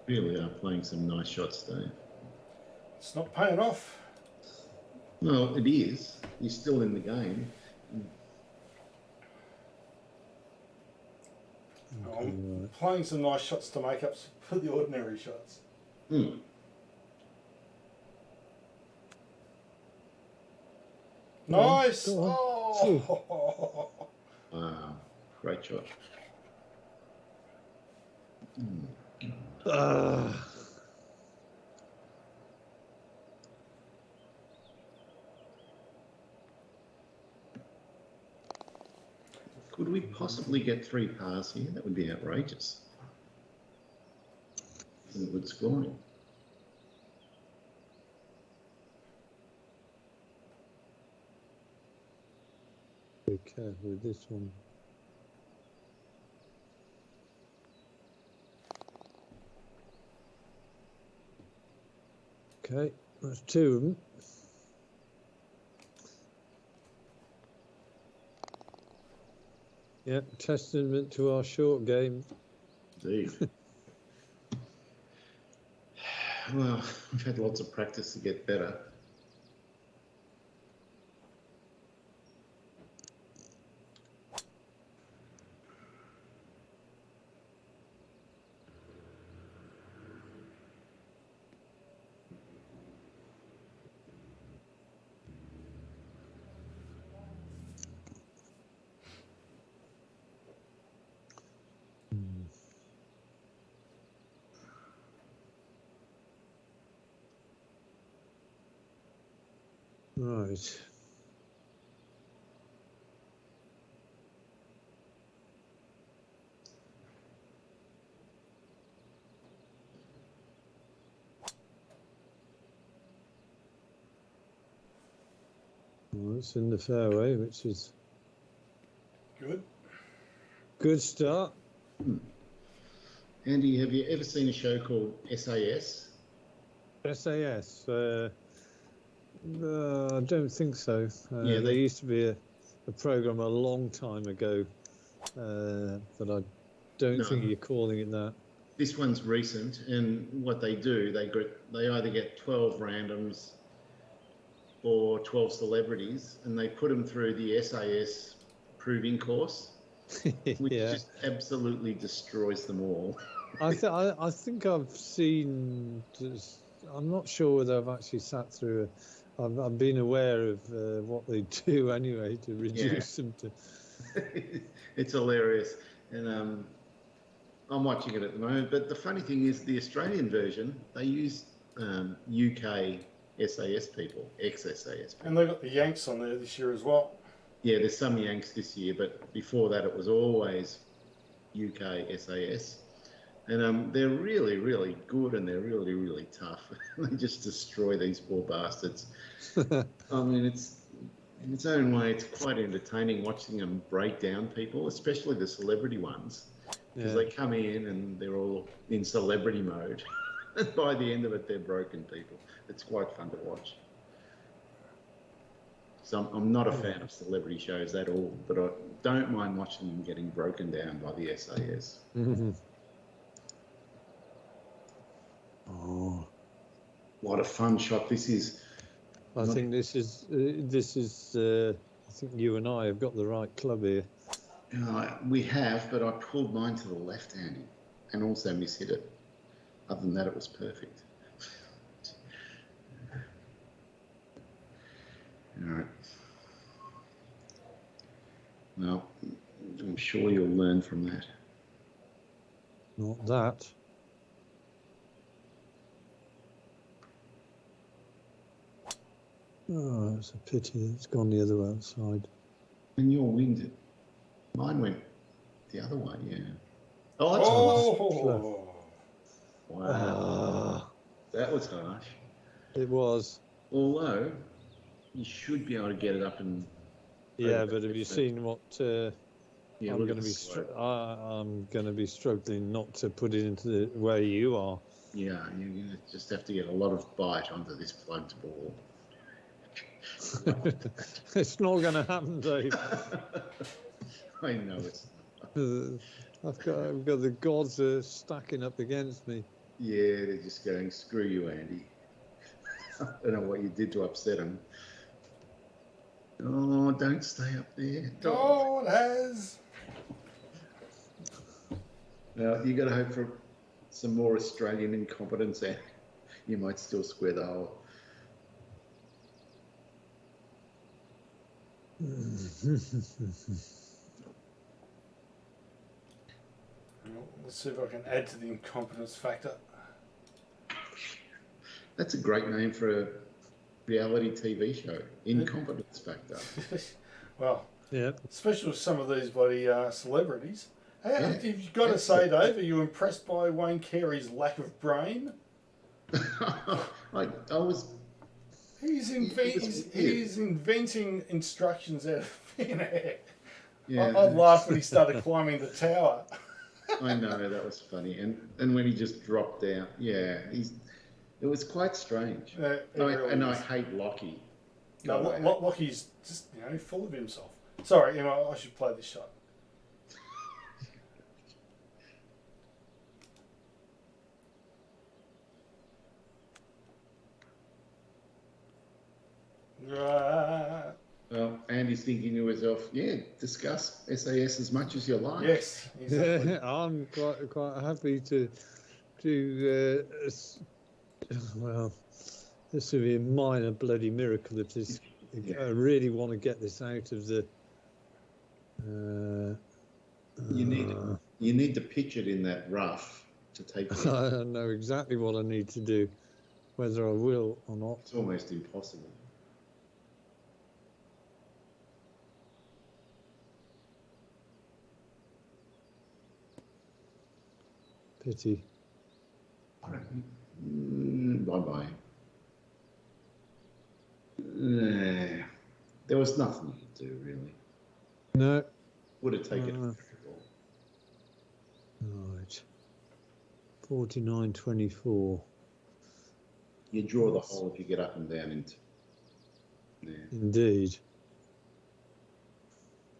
Really are playing some nice shots, Dave. It's not paying off. Well, it is. You're still in the game. I'm playing some nice shots to make up for the ordinary shots. Nice! Oh! Wow, great shot. Could we possibly get 3 pars here? That would be outrageous. It's a good scoring. Be careful with this one. Okay, that's 2 of them. Yeah, testament to our short game. Indeed. Well, we've had lots of practice to get better. Right. Well, it's in the fairway, which is Good. good start. Andy, have you ever seen a show called SAS? SAS. I don't think so. Yeah, there used to be a program a long time ago, but I don't No. think you're calling it that. This one's recent, and what they do, they either get 12 randoms or 12 celebrities, and they put them through the SAS proving course, which Yeah. just absolutely destroys them all. I think I've seen. I'm not sure whether I've actually sat through. I've been aware of what they do anyway to reduce them to. It's hilarious, and I'm watching it at the moment. But the funny thing is, the Australian version, they use UK SAS people, ex-SAS people. And they've got the Yanks on there this year as well. Yeah, there's some Yanks this year, but before that it was always UK SAS. And they're really, really good, and they're really, really tough. They just destroy these poor bastards. I mean, in its own way, it's quite entertaining watching them break down people, especially the celebrity ones, because they come in and they're all in celebrity mode. And by the end of it, they're broken people. It's quite fun to watch. So I'm not a fan of celebrity shows at all, but I don't mind watching them getting broken down by the SAS. Oh, What a fun shot this is. I think this is. I think you and I have got the right club here. We have, but I pulled mine to the left handing and also mishit it. Other than that, it was perfect. All right. Well, I'm sure you'll learn from that. Not that. Oh, it's a pity it's gone the other outside. And your wind, mine went the other way, yeah. Oh, that's harsh. Wow. That was harsh. It was. Although, you should be able to get it up and... Yeah, but have you seen what... yeah, I'm going to be struggling not to put it into the where you are. Yeah, you're going to just have to get a lot of bite onto this plugged ball. It's not going to happen, Dave. I know it's I've got the gods stacking up against me. Yeah, they're just going, screw you, Andy. I don't know what you did to upset them. Oh, don't stay up there. Oh, it has. Now, you got to hope for some more Australian incompetence there. You might still square the hole. Let's see if I can add to the incompetence factor. That's a great name for a reality TV show, Incompetence Factor. Well, Yeah. especially with some of these bloody celebrities. Yeah, You've got to say, Dave, are you impressed by Wayne Carey's lack of brain? I was. It was weird. He's inventing instructions out of thin air. Yeah, I laughed when he started climbing the tower. I know that was funny, and when he just dropped down, yeah, it was quite strange. It really I is. hate Lockie. No, God, I hate Lockie's just full of himself. Sorry, I should play this shot. Right. Well, Andy's thinking to himself, yeah, discuss SAS as much as you like. Yes, exactly. I'm quite happy to well, this would be a minor bloody miracle if this. Yeah. I really want to get this out of the. You need to pitch it in that rough to take it. I know exactly what I need to do, whether I will or not. It's almost impossible. Pity. Bye-bye. There was nothing you could do, really. No. Would have taken it. Right. 49.24. You draw the hole if you get up and down into. Yeah. Indeed.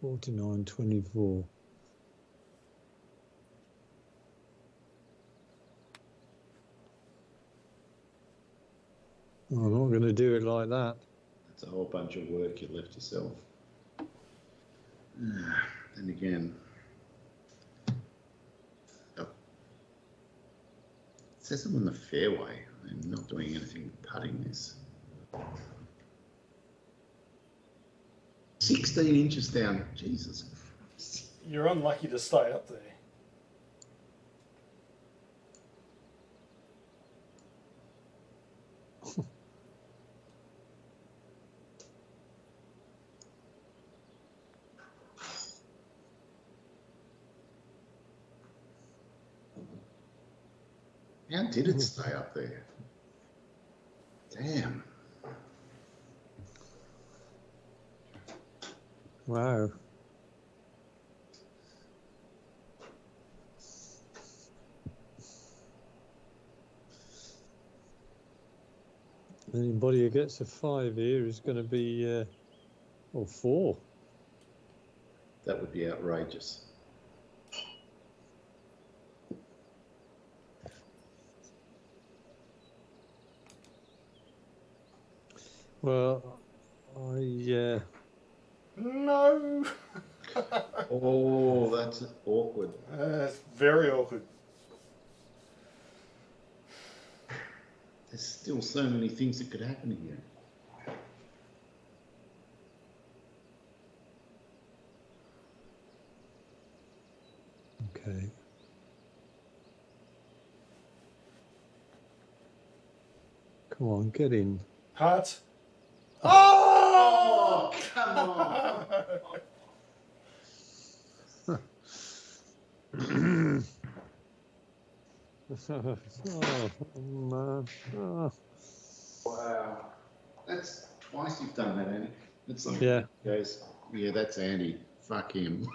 49.24. I'm not going to do it like that. That's a whole bunch of work you left yourself. And again, it says I'm on the fairway. I'm not doing anything putting this. 16 inches down. Jesus Christ. You're unlucky to stay up there. How did it stay up there? Damn. Wow. Anybody who gets a 5 here is going to be, or 4. That would be outrageous. Well, I No. Oh, that's awkward. It's very awkward. There's still so many things that could happen here. okay. Come on, get in. Heart. Oh! Come on! Oh, man. Oh. Wow. That's twice you've done that, Andy. It's like, Yeah. goes, yeah, that's Andy. Fuck him.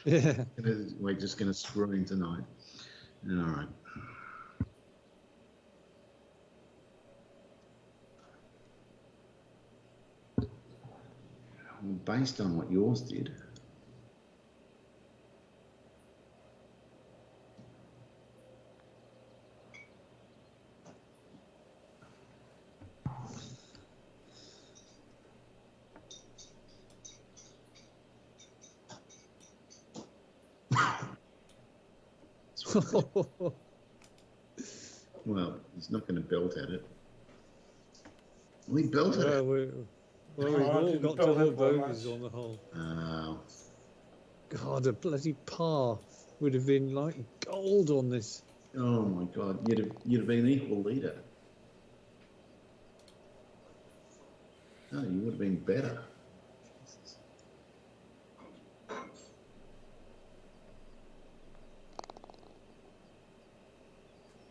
Yeah. We're just going to screw him tonight. All right. Well, based on what yours did. Well, he's not going to belt at it. We belted it. We've No, I all didn't got belt double it by bogeys much. on the hole. Oh. God, a bloody par would have been like gold on this. Oh my God, you'd have been equal leader. No, you would have been better. Jesus.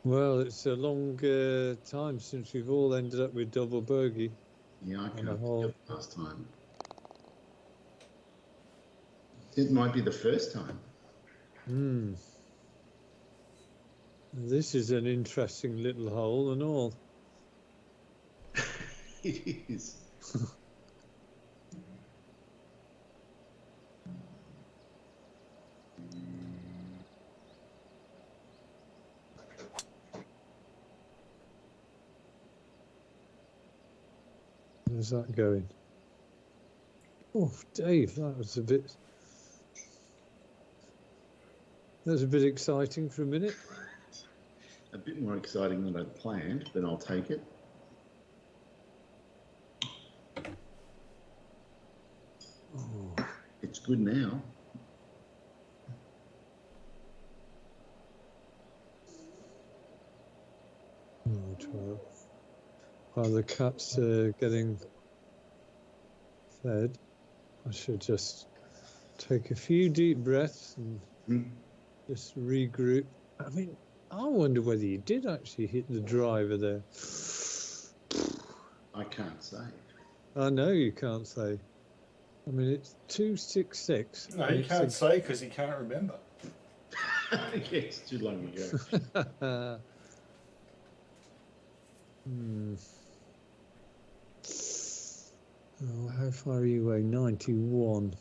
Well, it's a long time since we've all ended up with double bogey. Yeah, I On can't the think whole. of last time. It might be the first time. Hmm. This is an interesting little hole and all. It is. Where's that going? Oh, Dave, that was a bit exciting for a minute. A bit more exciting than I'd planned, but I'll take it. Oh, It's good now. oh 12. While the cat's getting fed, I should just take a few deep breaths and just regroup. I mean, I wonder whether you did actually hit the driver there. I can't say. I know you can't say. I mean, it's 266. No, he can't say because he can't remember. Yeah, it's too long ago. Oh, how far are you away? 91.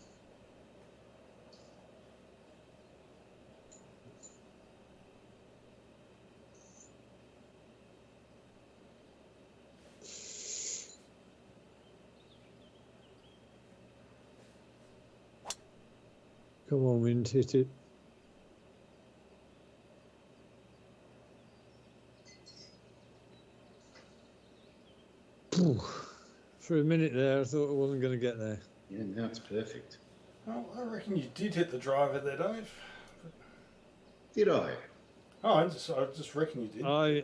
Come on, wind, hit it. For a minute there, I thought I wasn't going to get there. Yeah, now it's perfect. Well, I reckon you did hit the driver there, Dave. Did I? Oh, I just reckon you did. I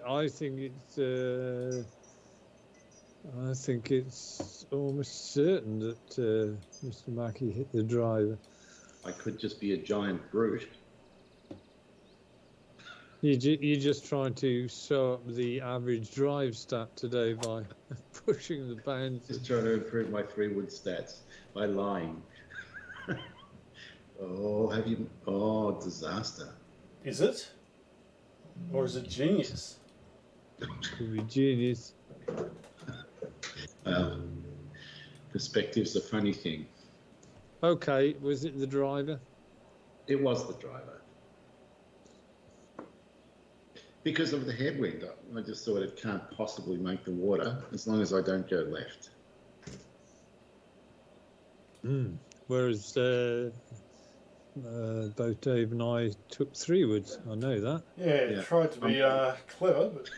think it's almost certain that Mr. Mackey hit the driver. I could just be a giant brute. You're just trying to show up the average drive stat today by pushing the bounds. Just trying to improve my 3-wood stats by lying. Oh, disaster. Is it? Or is it genius? Could be genius. Well, perspective's a funny thing. Okay, was it the driver? It was the driver. Because of the headwind, I just thought it can't possibly make the water as long as I don't go left. Whereas both Dave and I took 3 woods. I know that. Yeah, tried to be clever, but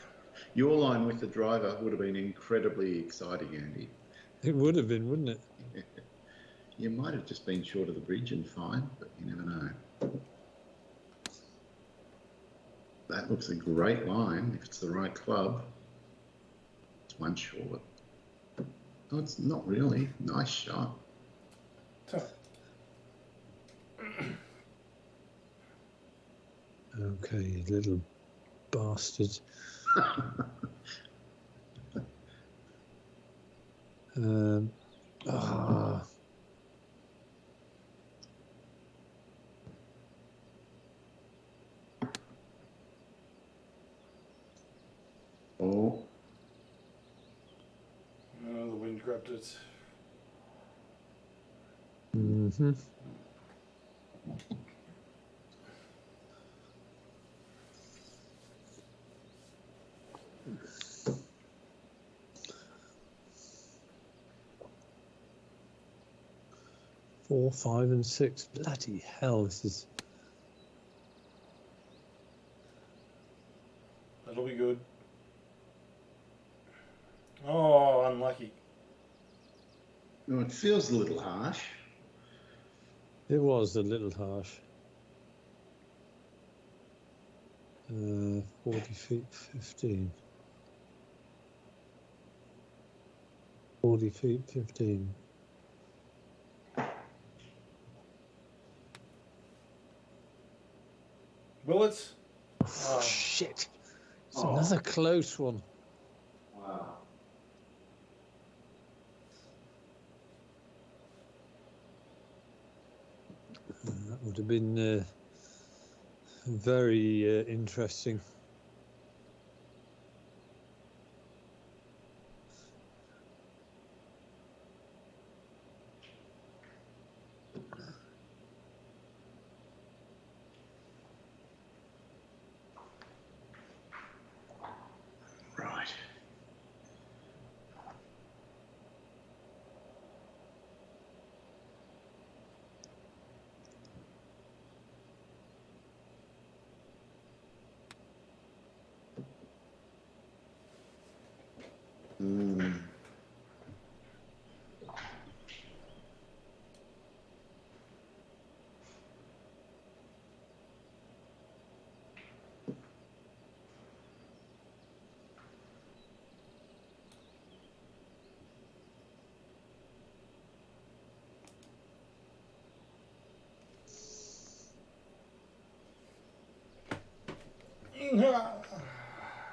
Your line with the driver would have been incredibly exciting, Andy. It would have been, wouldn't it? You might have just been short of the bridge and fine, but you never know. That looks a great line if it's the right club. It's one short. Oh, it's not really. Nice shot. Okay, you little bastard. Oh. The wind grabbed it. Mm-hmm. Four, 5, and 6. Bloody hell, this is... That'll be good. Oh, unlucky. No, it feels a little harsh. It was a little harsh. 40 feet, 15. 40 feet, 15. Will it? Oh, shit. It's another close one. Wow. That would have been very interesting. Right.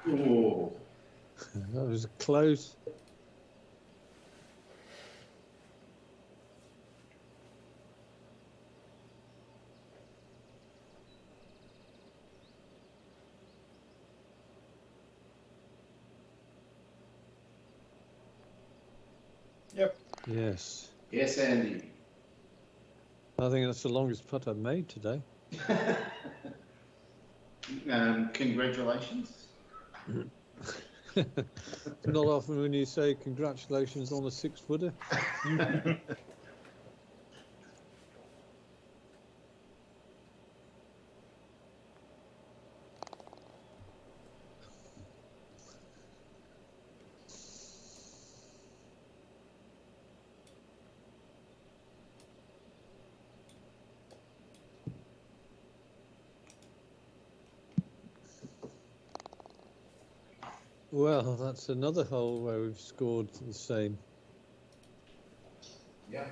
Oh. That was close. Yep. Yes. Yes, Andy. I think that's the longest putt I've made today. Congratulations. It's not often when you say congratulations on a 6-footer. Well, that's another hole where we've scored the same. Yeah.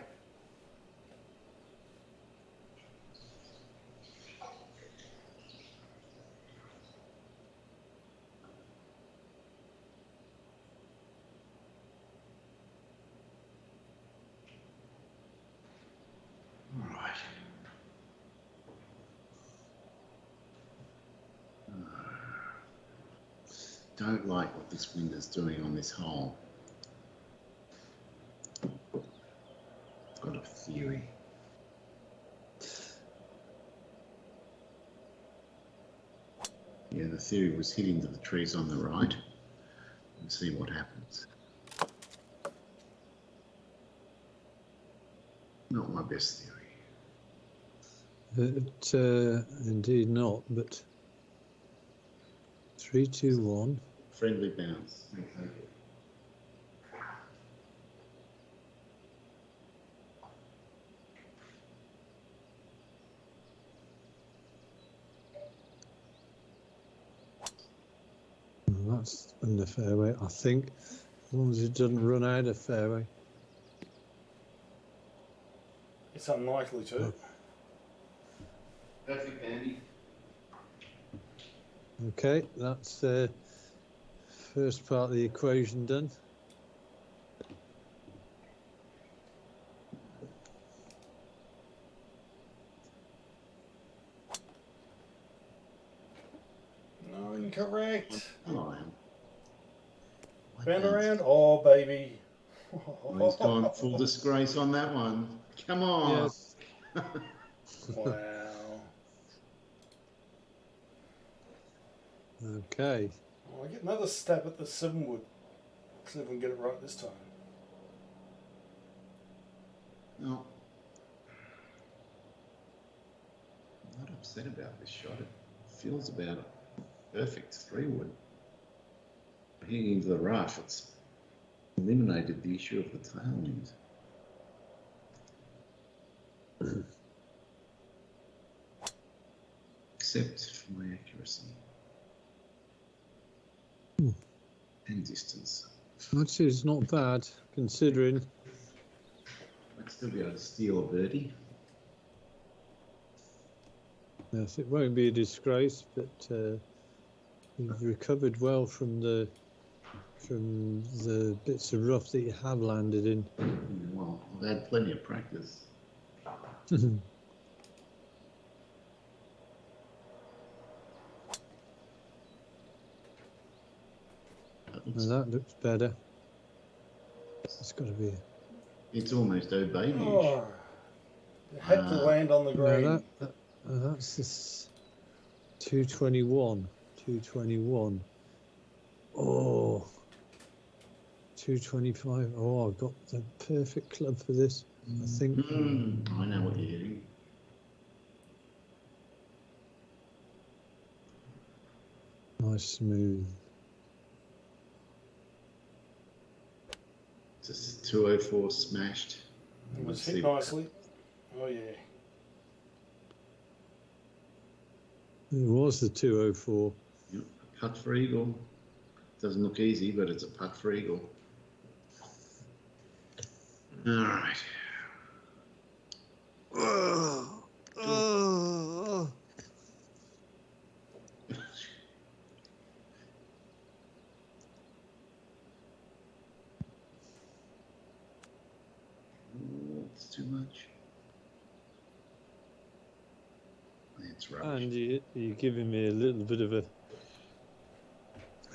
All right. Don't like what this wind is doing on this hole. I've got a theory. Yeah, the theory was hit into the trees on the right and see what happens. Not my best theory. Indeed not, but 3, 2, 1. Friendly bounce. Okay. Well, that's in the fairway, I think, as long as it doesn't run out of fairway. It's unlikely to. Perfect, Andy. Okay, that's the first part of the equation done. No, incorrect. Oh, I am. Bend around. Oh, baby. Oh, he's gone full disgrace on that one. Come on. Yes. Wow. Okay. Well, I get another stab at the 7-wood. See if we can get it right this time. No. I'm not upset about this shot. It feels about a perfect 3-wood. Hitting into the rough, it's eliminated the issue of the tailwind. Except for my accuracy. And distance. Which is not bad, considering. I'd still be able to steal a birdie. Yes, it won't be a disgrace, but You've recovered well from the bits of rough that you have landed in. Well, I've had plenty of practice. Well, that looks better. It's got to be. It's almost O-babyish. Oh, it had to land on the green. No, that's this 221. 221. Oh, 225. Oh, I've got the perfect club for this, I think. I know what you're hitting. Nice smooth. Just 204 smashed. It was Let's hit see. nicely. Oh yeah. It was the 204. Yep, putt for eagle. Doesn't look easy, but it's a putt for eagle. All right. It's too much. It's rubbish. And you're giving me a little bit of a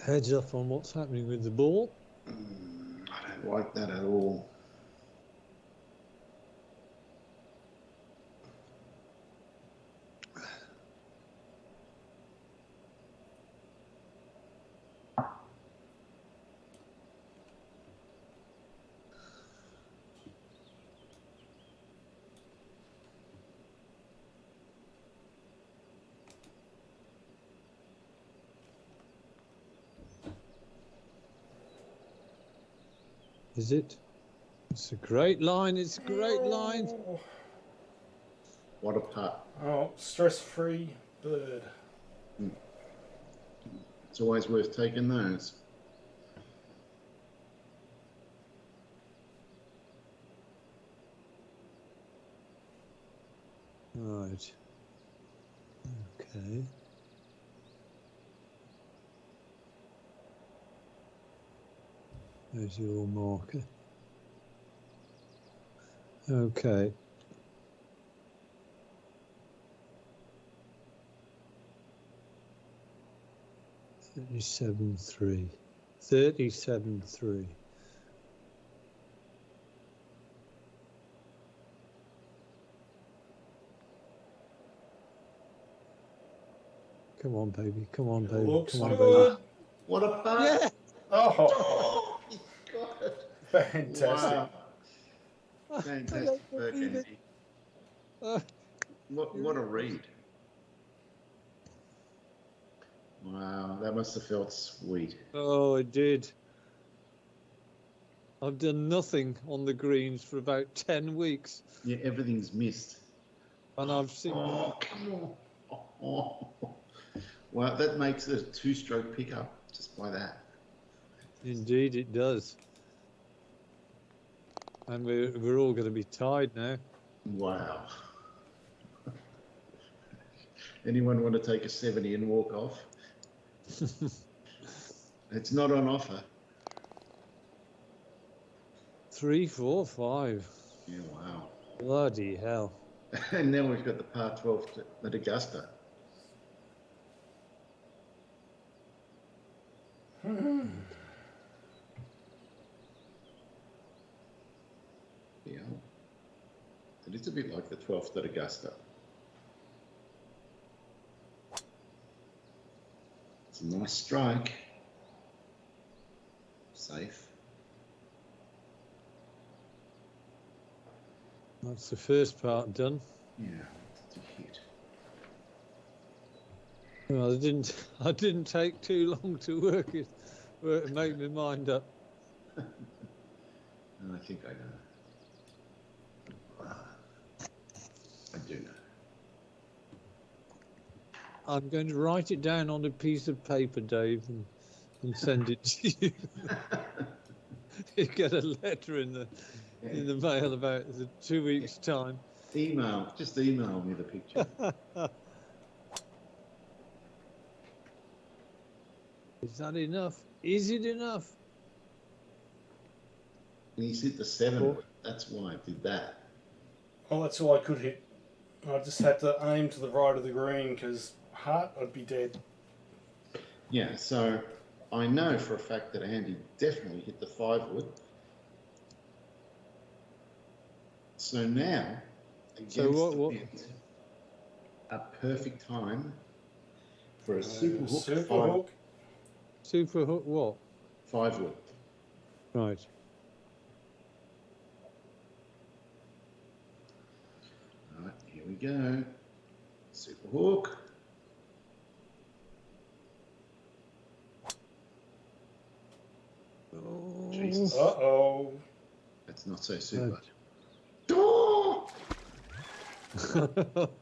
heads up on what's happening with the ball. I don't like that at all. Is it? It's a great line. It's a great line. Oh, What a putt. oh, stress-free bird. It's always worth taking those. Right. Okay. There's your marker. Okay. $37.3. $37.3. Come on, baby. Come on, baby. Looks Come on, good. baby. What a putt. Yeah. Oh, Oh, he's got it. fantastic. Wow. Fantastic work, Andy. Uh, What a read. Wow, that must have felt sweet. Oh, it did. I've done nothing on the greens for about 10 weeks. Yeah, everything's missed. And I've seen... Oh, come on. Oh. Well, that makes it a two-stroke pickup just by that. Indeed, it does. And we're all going to be tied now. Wow. Anyone want to take a 70 and walk off? It's not on offer. 3, 4, 5. Yeah, wow. Bloody hell. And now we've got the par 12 at Augusta. Yeah. It is a bit like the 12th at Augusta. It's a nice strike. Safe. That's the first part done. Yeah, it's a hit. Well, I didn't take too long to make my mind up. And I think I know. I do know. I'm going to write it down on a piece of paper, Dave, and send it to you. You get a letter in the mail about 2 weeks' time. Just email me the picture. Is that enough? Is it enough? And he's hit the 7 Cool. wood. That's why I did that. Well, that's all I could hit. I just had to aim to the right of the green because heart, I'd be dead. Yeah, so I know for a fact that Andy definitely hit the 5 wood. So now, against So the wind, a perfect time for a super hook. Super hook. Super hook what? 5 wood. Right. All right, here we go. Super hook. Oh. Jesus. Uh-oh. That's not so super.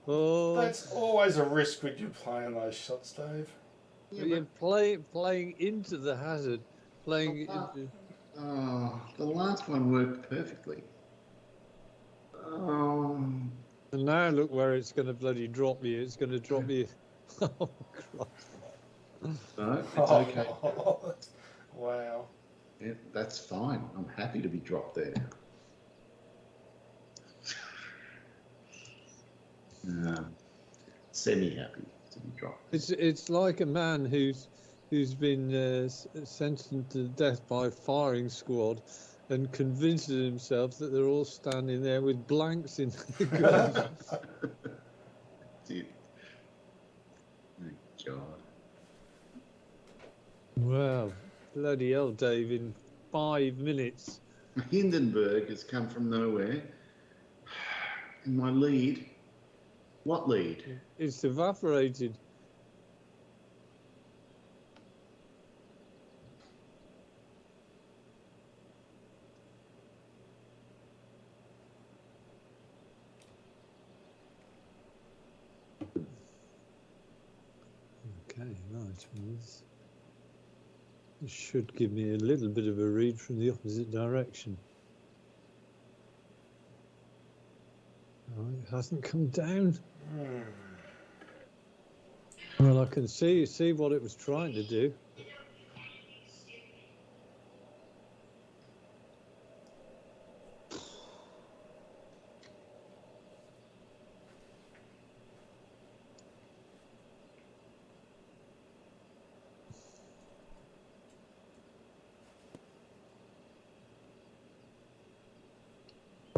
That's always a risk when you're playing those shots, Dave. Yeah, You're playing into the hazard, playing into. the last one worked perfectly. And now look where it's going to bloody drop you. It's going to drop you. Oh, Christ. No, it's okay. Wow. Yeah, that's fine. I'm happy to be dropped there. Semi-happy to be dropped. It's like a man who's been sentenced to death by a firing squad, and convinces himself that they're all standing there with blanks in their guns. Dude. My God. Wow, bloody hell, Dave! In 5 minutes. Hindenburg has come from nowhere. And my lead. What lead? It's evaporated. Okay, right. Well, this should give me a little bit of a read from the opposite direction. Oh, it hasn't come down. Well, I can see what it was trying to do.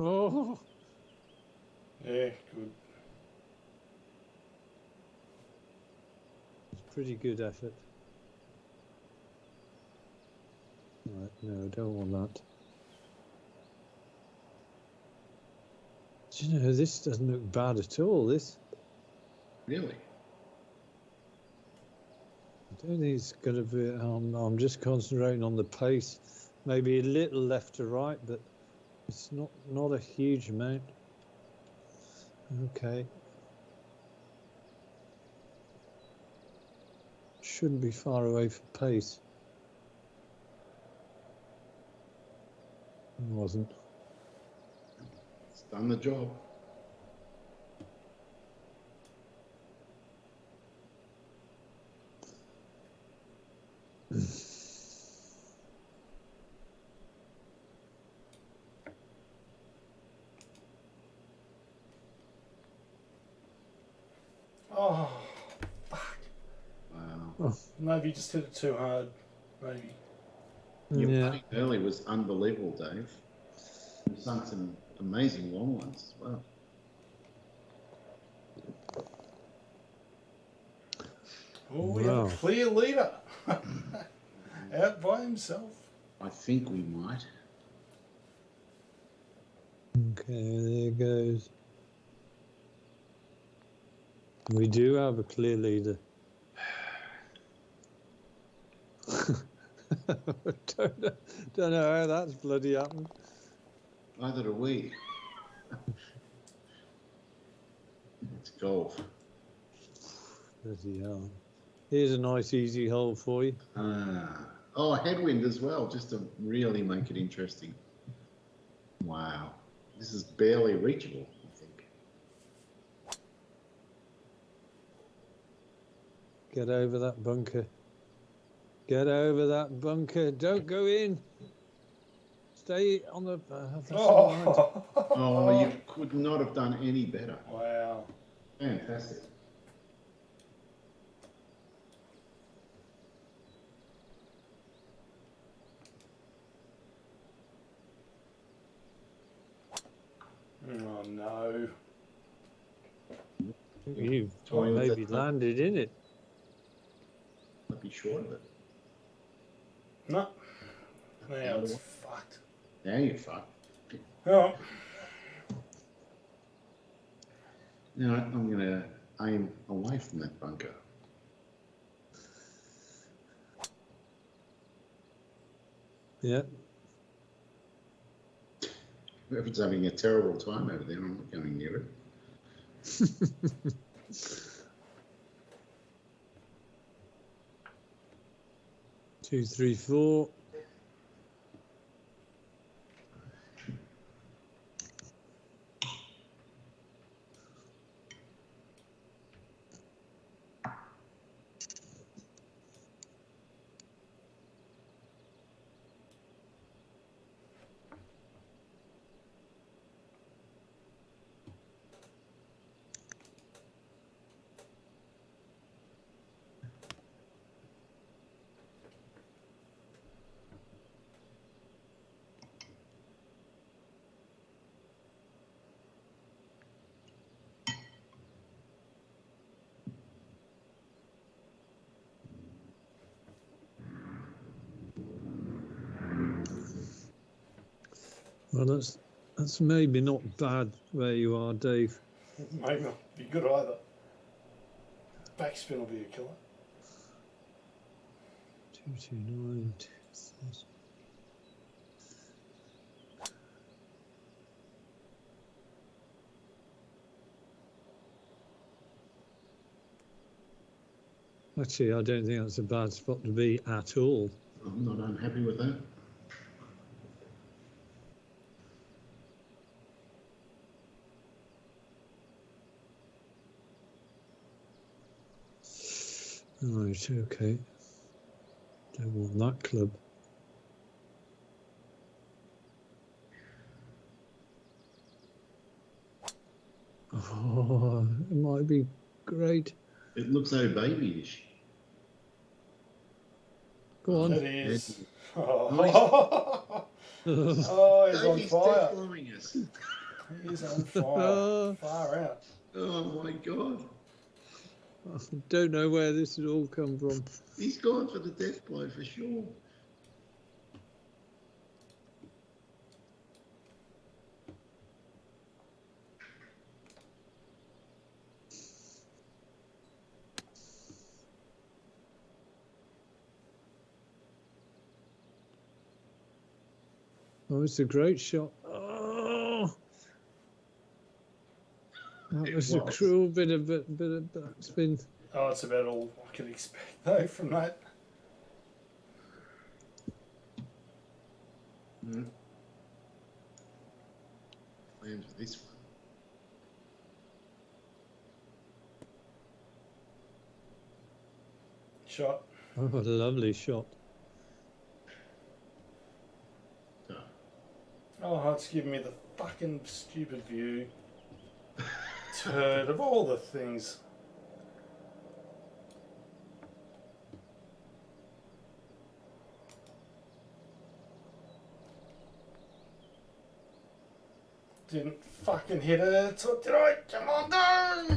Oh, Yeah, good. it's pretty good effort. Right, no, I don't want that. Do you know, this doesn't look bad at all, this. Really? I don't think it's going to be, I'm just concentrating on the pace. Maybe a little left to right, but it's not a huge amount. Okay. Shouldn't be far away from pace. It wasn't. It's done the job. Oh, Wow. maybe you just hit it too hard. Maybe. Your Yeah. putting early was unbelievable, Dave. You sunk some amazing long ones as well. Oh, we have a Wow. clear leader. Out by himself. I think we might. Okay, there goes. We do have a clear leader. don't know how that's bloody happened. Neither do we. It's golf. Bloody hell. Here's a nice easy hole for you. Oh, headwind as well, just to really make it interesting. Wow. This is barely reachable, I think. Get over that bunker. Get over that bunker. Don't go in. Stay on the. That's all right. Oh, you could not have done any better. Wow. Fantastic. Oh no. You Toy with maybe it. landed in it. I'd be short of it. No. Now it's fucked. Now you're fucked. Oh. Now I'm going to aim away from that bunker. Yeah. Whoever's having a terrible time over there, I'm not going near it. 2, 3, 4. Well, that's maybe not bad where you are, Dave. May not be good either. Backspin will be a killer. 229. Actually, I don't think that's a bad spot to be at all. I'm not unhappy with that. Right, okay. Don't want that club. Oh, it might be great. It looks so babyish. Go on. It is. Oh, Nice. oh he's on Davey's fire. death-blowing us. He's on fire. Far out. Oh my God. I don't know where this had all come from. He's gone for the death blow for sure. Oh, it's a great shot. Oh, that It was a was. cruel bit of backspin. Oh, it's about all I can expect though from that. Plans with this one. Shot. Oh, what a lovely shot. So, Oh, it's giving me the fucking stupid view. Turd of all the things. Didn't fucking hit it. So did I? Come on, go!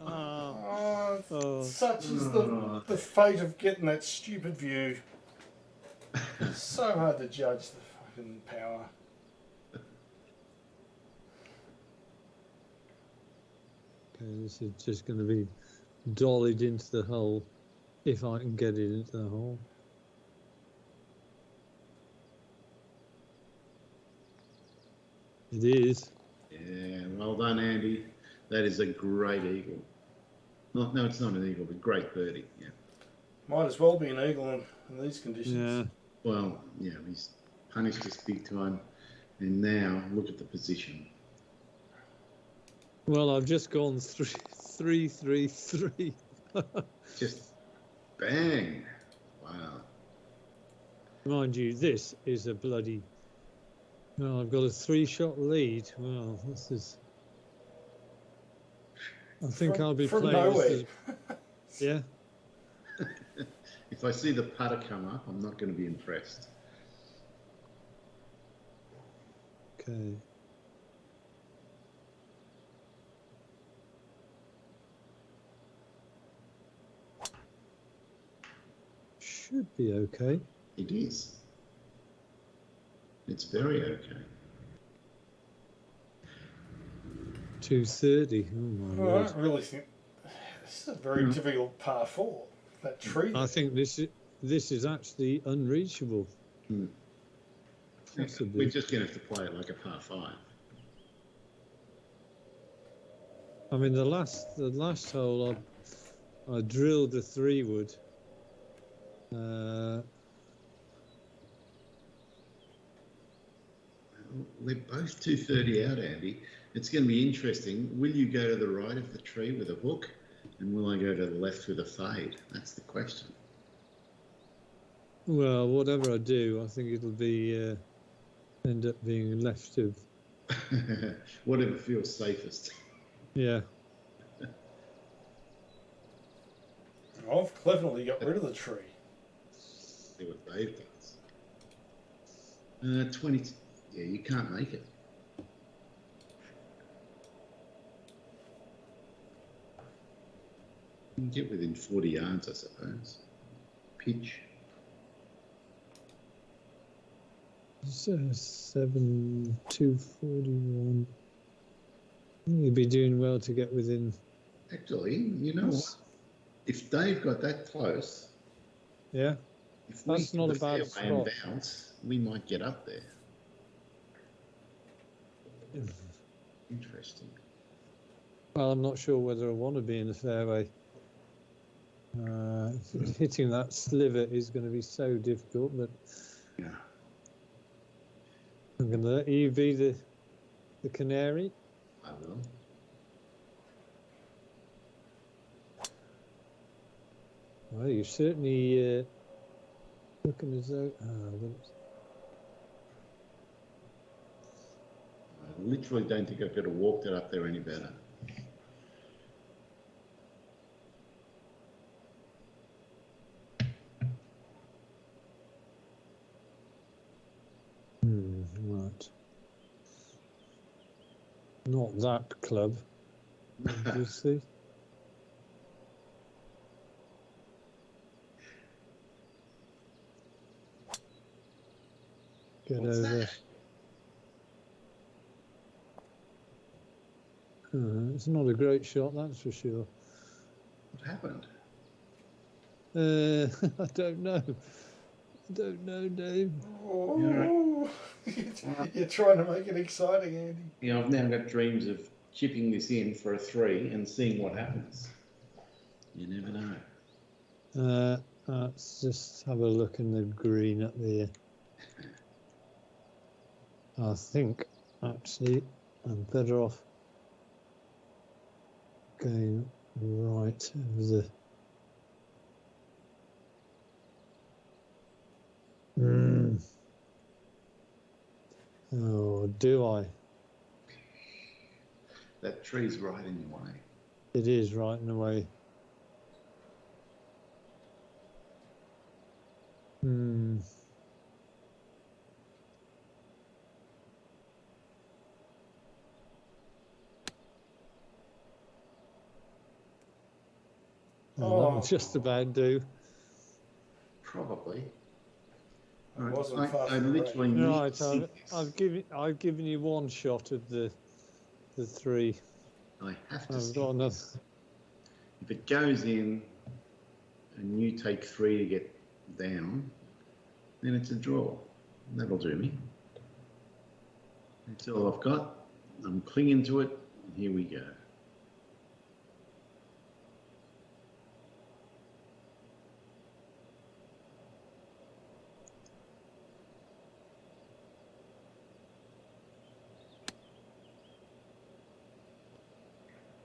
Oh, such is the fate of getting that stupid view. It's so hard to judge the fucking power. Okay, this is just going to be dollied into the hole, if I can get it into the hole. It is. yeah, well done, Andy. That is a great eagle. No, it's not an eagle, but great birdie. Yeah. Might as well be an eagle in these conditions. Yeah. Well, yeah, he's punished us big time. And now look at the position. Well, I've just gone 3-3-3. Just Bang! Wow. Mind you, this is a bloody. Well, I've got a 3-shot lead. Well, this is. I think I'll be from playing nowhere. this as. Yeah. If I see the putter come up, I'm not going to be impressed. Okay. Should be okay. It is. It's very okay. 230. Oh my Well, I word! don't really think this is a very difficult par 4. That tree. I think this is actually unreachable. Hmm. Possibly. We're just going to have to play it like a par 5. I mean, the last hole, I drilled a 3-wood. We're both 230 out, Andy. It's going to be interesting. Will you go to the right of the tree with a hook, and will I go to the left with a fade? That's the question. Well, whatever I do, I think it'll be end up being left of. Whatever feels safest. Yeah. I've cleverly got rid of the tree. See what Dave does. 20. Yeah, you can't make it. You can get within 40 yards, I suppose. Pitch. So 7,241. You'd be doing well to get within. Actually, you know what? If Dave got that close, Yeah. if That's we not a the bad fairway and spot. bounce, we might get up there. Interesting. Well, I'm not sure whether I want to be in the fairway. Hitting that sliver is going to be so difficult, but Yeah. I'm going to let you be the canary. I will. Well, you're certainly looking as though. I literally don't think I could have walked it up there any better. Right. Not that club, obviously. Get What's over. that? It's not a great shot, that's for sure. What happened? I don't know. I don't know, Dave. Oh, you're trying to make it exciting, Andy. Yeah, I've now got dreams of chipping this in for a 3 and seeing what happens. You never know. Let's just have a look in the green up there. I think, actually, I'm better off going right over the. Oh, do I? That tree's right in your way. It is right in a way. Well, that would just about do. Probably. It wasn't far I from the literally need Right, to see this. I've given you one shot at the 3. I have to I've see got another. this. If it goes in and you take 3 to get down, then it's a draw. That'll do me. That's all I've got. I'm clinging to it. Here we go.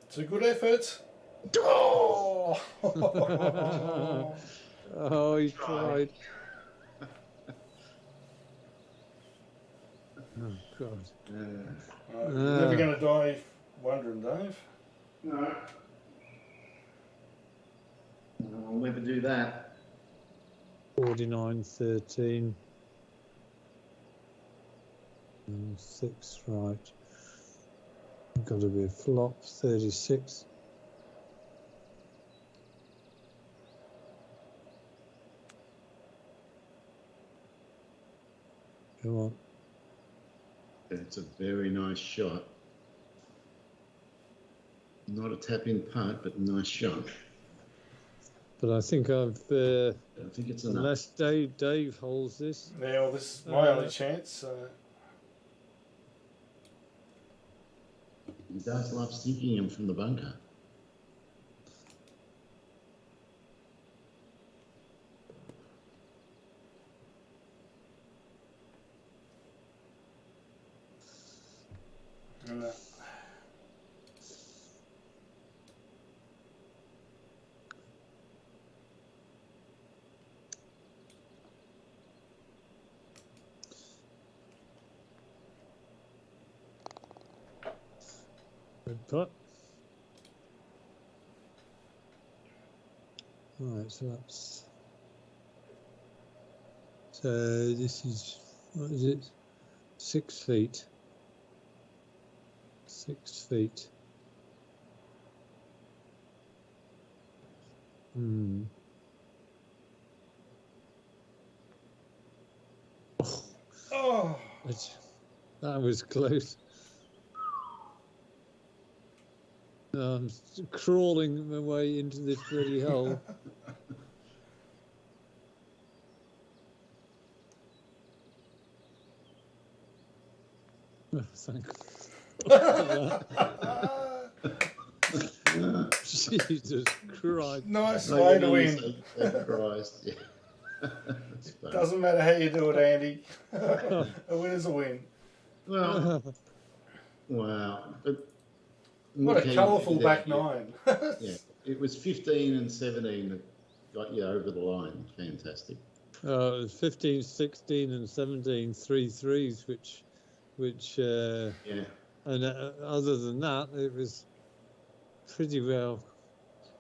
It's a good effort. Oh! Oh, he tried. Oh, God. You're never Ah. going to die wondering, Dave. No. No, I'll never do that. 49-13. 6, right. Got to be a flop. 36. Come on. It's a very nice shot. Not a tap-in putt, but a nice shot. But I think I think it's enough. unless Dave holds this. Yeah, well, this is my only chance. He does love sinking him from the bunker. And, Good putt. Right, so this is, what is it? 6 feet. 6 feet. oh, That was close. I'm crawling my way into this bloody hole. Oh, thank Jesus Christ. nice way to win. Christ. Yeah. Doesn't matter how you do it, Andy. A win is a win. Well, wow. But What a colourful back yeah. nine. Yeah, it was 15 and 17 that got you over the line. Fantastic. It was 15, 16, and 17, 3 threes, which Yeah. and other than that, it was pretty well.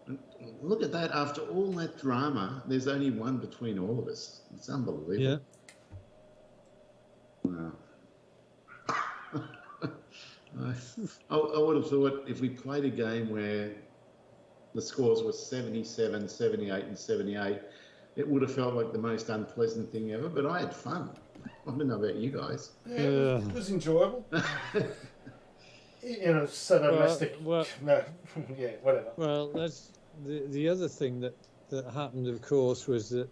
And look at that. After all that drama, there's only one between all of us. It's unbelievable. Yeah. Wow. I would have thought if we played a game where the scores were 77, 78, and 78, it would have felt like the most unpleasant thing ever, but I had fun. I don't know about you guys. Yeah, it was enjoyable. In a sadomastic. Well, no, yeah, whatever. Well, that's the other thing that happened, of course, was that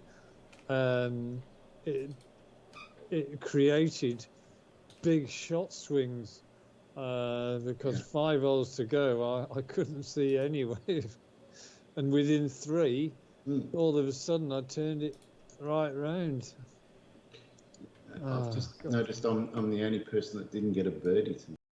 it created big shot swings because 5 holes to go, I couldn't see anyway. And within 3, all of a sudden, I turned it right round. I've just noticed I'm the only person that didn't get a birdie tonight.